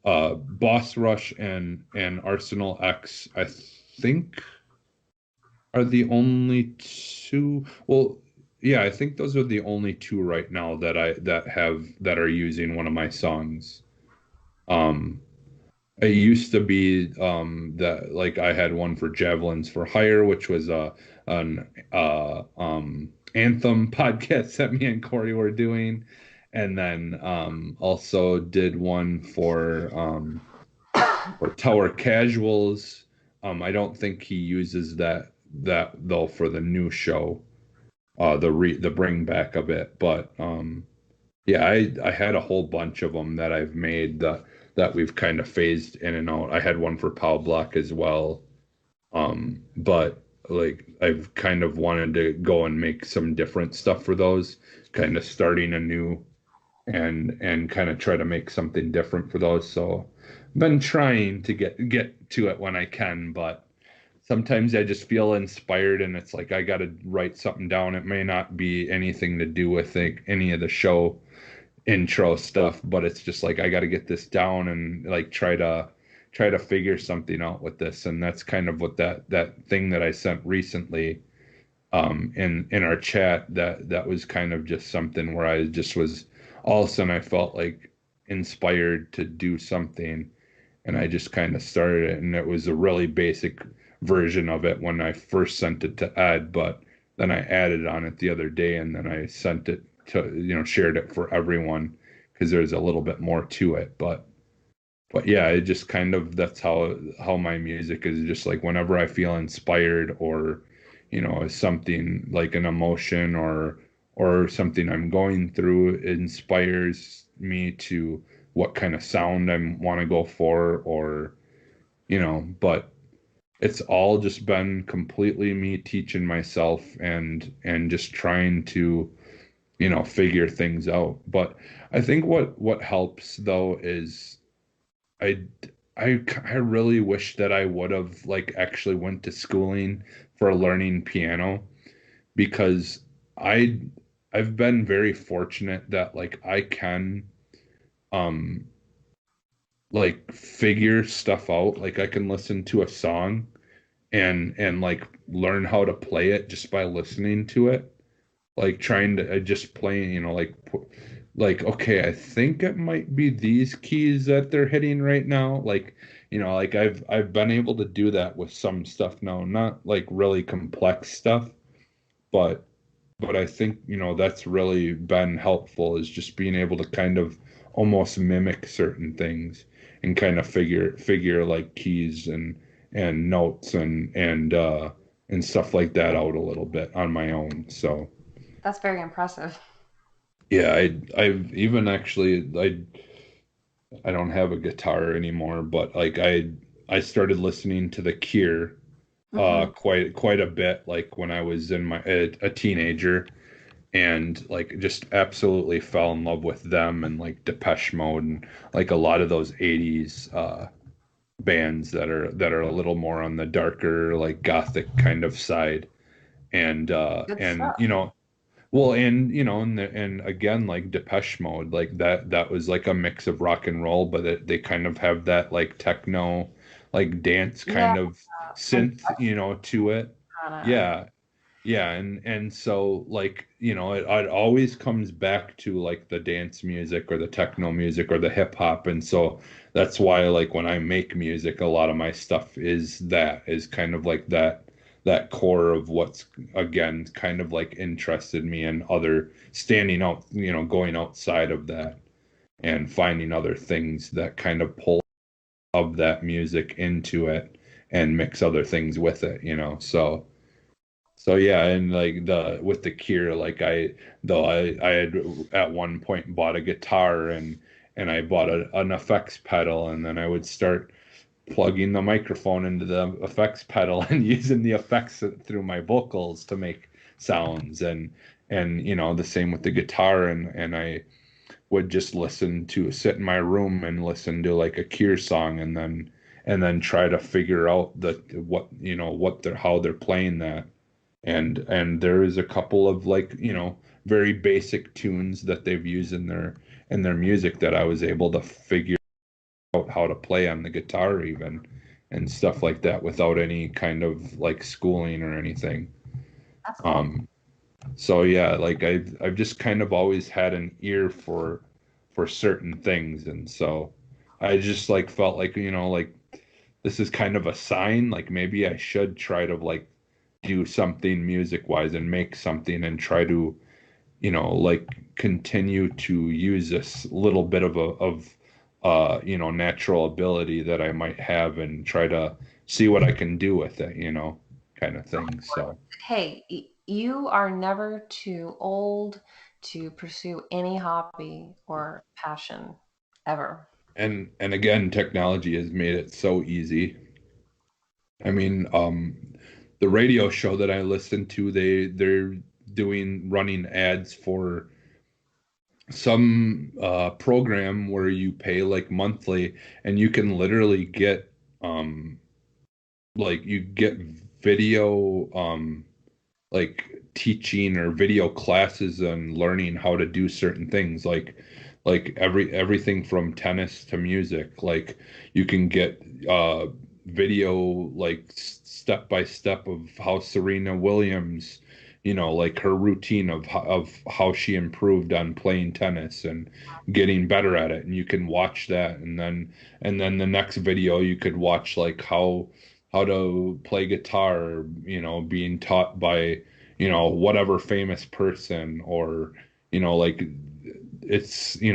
B: Boss Rush and Arsenal X, I think are the only two. Well, yeah, I think those are the only two right now that are using one of my songs. Um, it used to be that like I had one for Javelins for Hire, which was an anthem podcast that me and Corey were doing, and then also did one for Tower Casuals. I don't think he uses that though for the new show, the bring back of it, but yeah, I had a whole bunch of them that I've made that we've kind of phased in and out. I had one for Pow Block as well. But like I've kind of wanted to go and make some different stuff for those, kind of starting anew and kind of try to make something different for those. So been trying to get to it when I can, but sometimes I just feel inspired and it's like I got to write something down. It may not be anything to do with like, any of the show intro stuff, but it's just like I got to get this down and like try to figure something out with this. And that's kind of what that thing that I sent recently in our chat, that was kind of just something where I just was, all of a sudden I felt like inspired to do something, and I just kind of started it. And it was a really basic version of it when I first sent it to Ed, but then I added on it the other day, and then I sent it to, shared it for everyone because there's a little bit more to it. But yeah, it just kind of, that's how my music is, just like whenever I feel inspired, or something like an emotion or something I'm going through inspires me to what kind of sound I want to go for, or but it's all just been completely me teaching myself and just trying to figure things out. But I think what helps though is I I really wish that I would have like actually went to schooling for learning piano, because I I've been very fortunate that like I can um like figure stuff out. Like I can listen to a song and like learn how to play it just by listening to it, like trying to just playing, like okay, I think it might be these keys that they're hitting right now. Like, like I've been able to do that with some stuff now, not like really complex stuff, but I think, that's really been helpful, is just being able to kind of almost mimic certain things and kind of figure like keys and notes and stuff like that out a little bit on my own. So
A: That's very impressive.
B: yeah, I've even actually I don't have a guitar anymore, but like I started listening to The Cure
A: Hmm.
B: quite a bit, like when I was a teenager, and like just absolutely fell in love with them and like Depeche Mode and like a lot of those 80s bands that are a little more on the darker like gothic kind of side.
A: Good
B: And
A: stuff.
B: well, and and again, like Depeche Mode, like that was like a mix of rock and roll, but they kind of have that like techno, like dance
A: Yeah,
B: kind of
A: and
B: synth, to it.
A: kind of.
B: Yeah, yeah, and so like it always comes back to like the dance music or the techno music or the hip hop, and so that's why like when I make music, a lot of my stuff is kind of like that core of what's again kind of like interested me in other standing out, going outside of that and finding other things that kind of pull of that music into it and mix other things with it, so yeah, and like the with the Cure, like I had at one point bought a guitar and I bought an effects pedal and then I would start plugging the microphone into the effects pedal and using the effects through my vocals to make sounds and the same with the guitar and I would just sit in my room and listen to like a Cure song and then try to figure out what they're how they're playing that and there is a couple of like very basic tunes that they've used in their music that I was able to figure out how to play on the guitar even and stuff like that without any kind of like schooling or anything.
A: That's awesome.
B: um so yeah, like I've just kind of always had an ear for certain things, and so I just like felt like like this is kind of a sign like maybe I should try to like do something music wise and make something and try to like continue to use this little bit of natural ability that I might have and try to see what I can do with it, kind of thing. So
A: Hey, you are never too old to pursue any hobby or passion ever.
B: and again, technology has made it so easy. I mean, the radio show that I listen to, they're doing running ads for some program where you pay like monthly and you can literally get um like you get video like teaching or video classes and learning how to do certain things like everything from tennis to music. Like you can get video like step by step of how Serena Williams, like her routine of how she improved on playing tennis and getting better at it, and you can watch that, and then the next video you could watch like how to play guitar, being taught by, whatever famous person or, like it's, there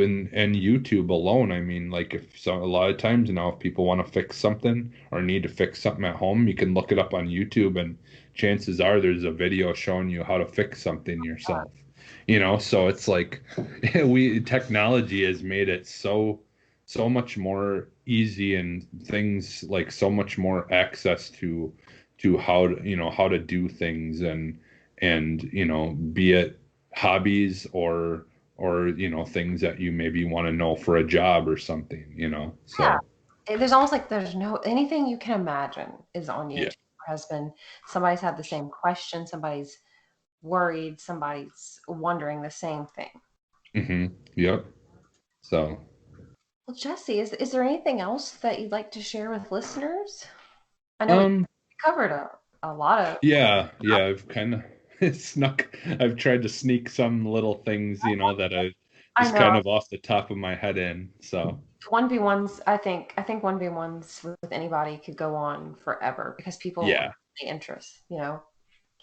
B: and YouTube alone. I mean, like if so, a lot of times now, if people want to fix something or need to fix something at home, you can look it up on YouTube and chances are there's a video showing you how to fix something yourself. So it's like we technology has made it so much more easy and things like so much more access to how to do things and be it hobbies or things that you maybe want to know for a job or something,
A: Yeah.
B: so
A: There's almost like there's no anything you can imagine is on
B: yeah.
A: YouTube. Has been somebody's had the same question, somebody's worried, somebody's wondering the same thing.
B: Yep. So
A: Well, Jesse, is there anything else that you'd like to share with listeners? I know we
B: um
A: covered a lot of.
B: yeah, I've kind of I've tried to sneak some little things, that I
A: I
B: just kind
A: know
B: of off the top of my head in. So
A: 1v1s. I think 1v1s with anybody could go on forever because people have
B: yeah,
A: the interest. You know.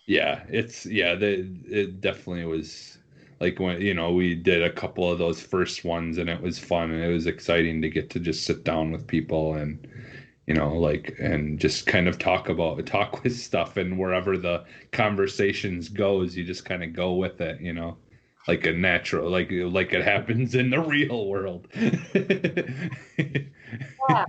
B: it definitely was like when, we did a couple of those first ones and it was fun and it was exciting to get to just sit down with people and, like, and just kind of talk with stuff and wherever the conversations goes, you just kind of go with it, like a natural, like it happens in the real world.
A: Yeah.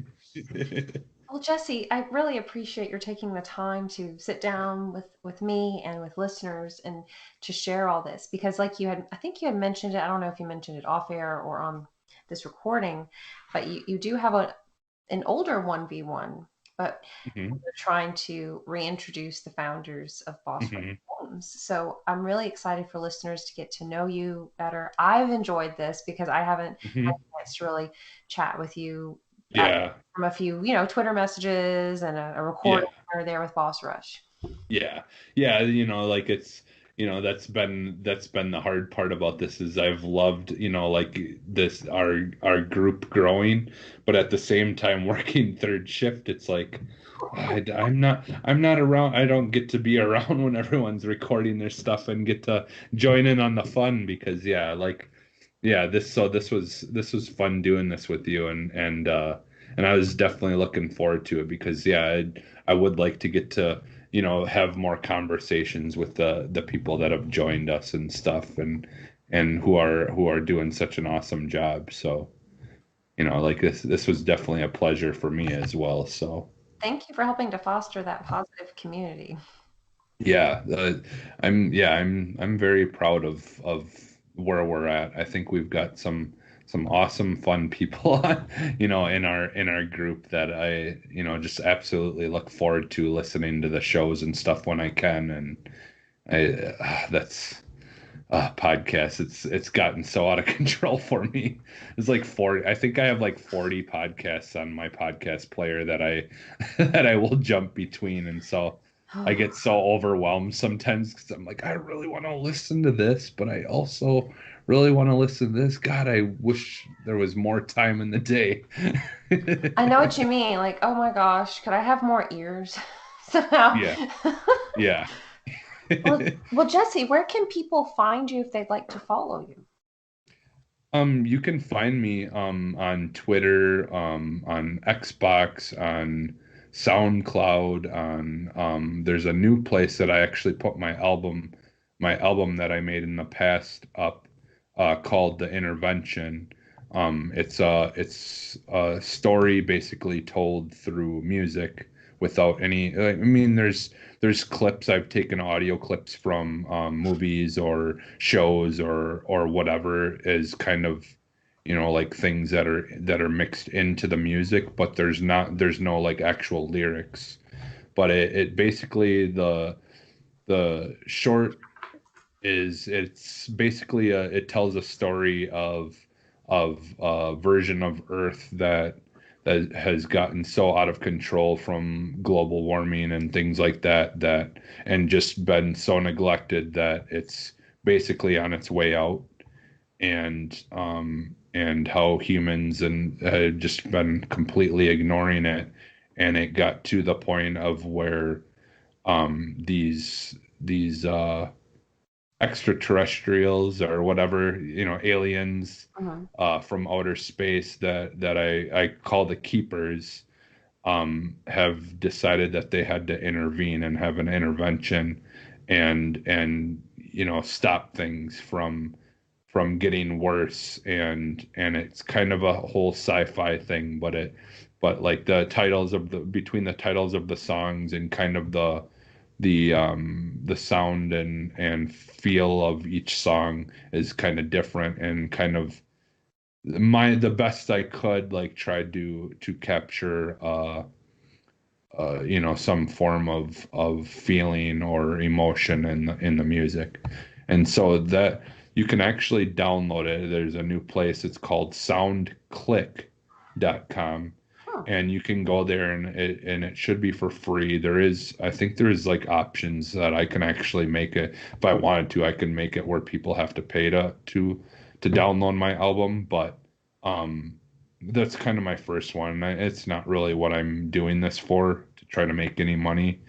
A: Well, Jesse, I really appreciate your taking the time to sit down with me and with listeners and to share all this because like I think you had mentioned it, I don't know if you mentioned it off air or on this recording, but you do have an older 1v1, but
B: Hmm.
A: we're trying to reintroduce the founders of Boss Rush
B: Hmm.
A: Homes. So I'm really excited for listeners to get to know you better. I've enjoyed this because I haven't had
B: Hmm.
A: a chance to really chat with you
B: Yeah.
A: from a few, Twitter messages and a
B: Yeah.
A: recording here or there with Boss Rush.
B: Yeah. Yeah, like it's, that's been the hard part about this is I've loved, like this our group growing, but at the same time working third shift, it's like I'm not around. I don't get to be around when everyone's recording their stuff and get to join in on the fun because yeah, this was fun doing this with you and I was definitely looking forward to it because yeah, I would like to get to have more conversations with the people that have joined us and stuff and who are doing such an awesome job. So, like this was definitely a pleasure for me as well. So,
A: Thank you for helping to foster that positive community.
B: yeah, I'm very proud of where we're at. I think we've got some awesome fun people in our group that I just absolutely look forward to listening to the shows and stuff when I can and that's podcast. It's gotten so out of control for me. It's like 40. I think I have like 40 podcasts on my podcast player that I that I will jump between, and so I get so overwhelmed sometimes because I'm like, I really want to listen to this, but I also really want to listen to this. God, I wish there was more time in the day.
A: I know what you mean. Like, oh my gosh, could I have more ears somehow?
B: Yeah, yeah.
A: Well, Jesse, where can people find you if they'd like to follow you?
B: You can find me on Twitter, on Xbox, on SoundCloud, on there's a new place that I actually put my album that I made in the past up called The Intervention. It's a story basically told through music without any I mean there's clips. I've taken audio clips from movies or shows or whatever is kind of like things that are mixed into the music, but there's no like actual lyrics. But it basically the short is it's basically it tells a story of a version of Earth that has gotten so out of control from global warming and things like that and just been so neglected that it's basically on its way out and how humans and had just been completely ignoring it and it got to the point of where these extraterrestrials or whatever, aliens
A: Mhm.
B: from outer space that I call the keepers, have decided that they had to intervene and have an intervention and stop things from getting worse and it's kind of a whole sci-fi thing, but like the titles of the between the titles of the songs and kind of the sound and feel of each song is kind of different and kind of the best I could like tried to capture some form of feeling or emotion in the music. And so that you can actually download it. There's a new place. It's called soundclick.com
A: Hmm.
B: and you can go there and it should be for free. I think there is like options that I can actually make it if I wanted to. I can make it where people have to pay to download my album, but um that's kind of my first one. It's not really what I'm doing this for to try to make any money.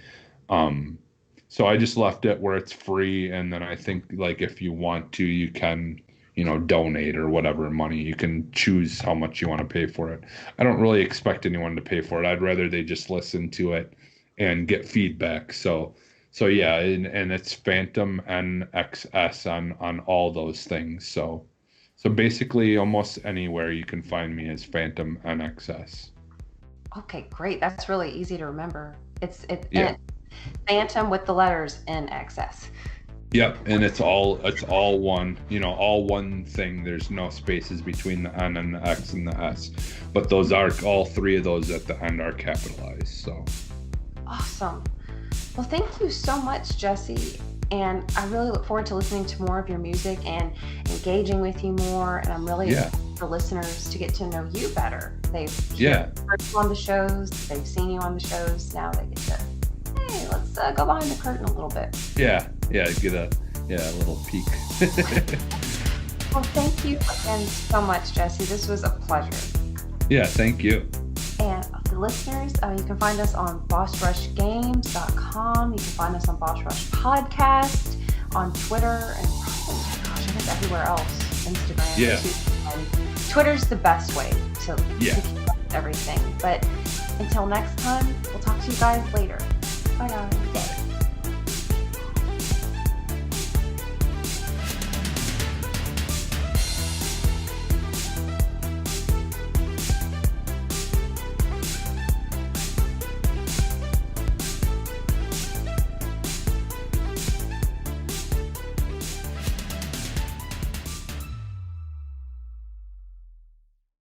B: Um so I just left it where it's free and then I think like if you want to you can donate or whatever money. You can choose how much you want to pay for it. I don't really expect anyone to pay for it. I'd rather they just listen to it and get feedback. So yeah, and it's Phantom NXS on all those things. So basically almost anywhere you can find me as Phantom NXS.
A: Okay, great. That's really easy to remember.
B: Yeah.
A: And Phantom with the letters in excess.
B: Yep, and it's all one, all one thing. There's no spaces between the N and the X and the S, but those are all three of those at the end are capitalized. So
A: Awesome. Well, thank you so much, Jesse. And I really look forward to listening to more of your music and engaging with you more. And I'm really
B: yeah,
A: excited for listeners to get to know you better. They've
B: yeah,
A: heard you on the shows, they've seen you on the shows. Now they get to, hey, let's go behind the curtain a little bit.
B: yeah. Get a little peek.
A: Well, thank you again so much, Jesse. This was a pleasure.
B: Yeah, thank you.
A: And the listeners, you can find us on bossrushgames.com. You can find us on Boss Rush Podcast, on Twitter, and I guess everywhere else. Instagram,
B: Yeah.
A: YouTube. And Twitter's the best way to
B: Yeah.
A: keep up with everything. But until next time, we'll talk to you guys later. Bye, guys.
B: Bye.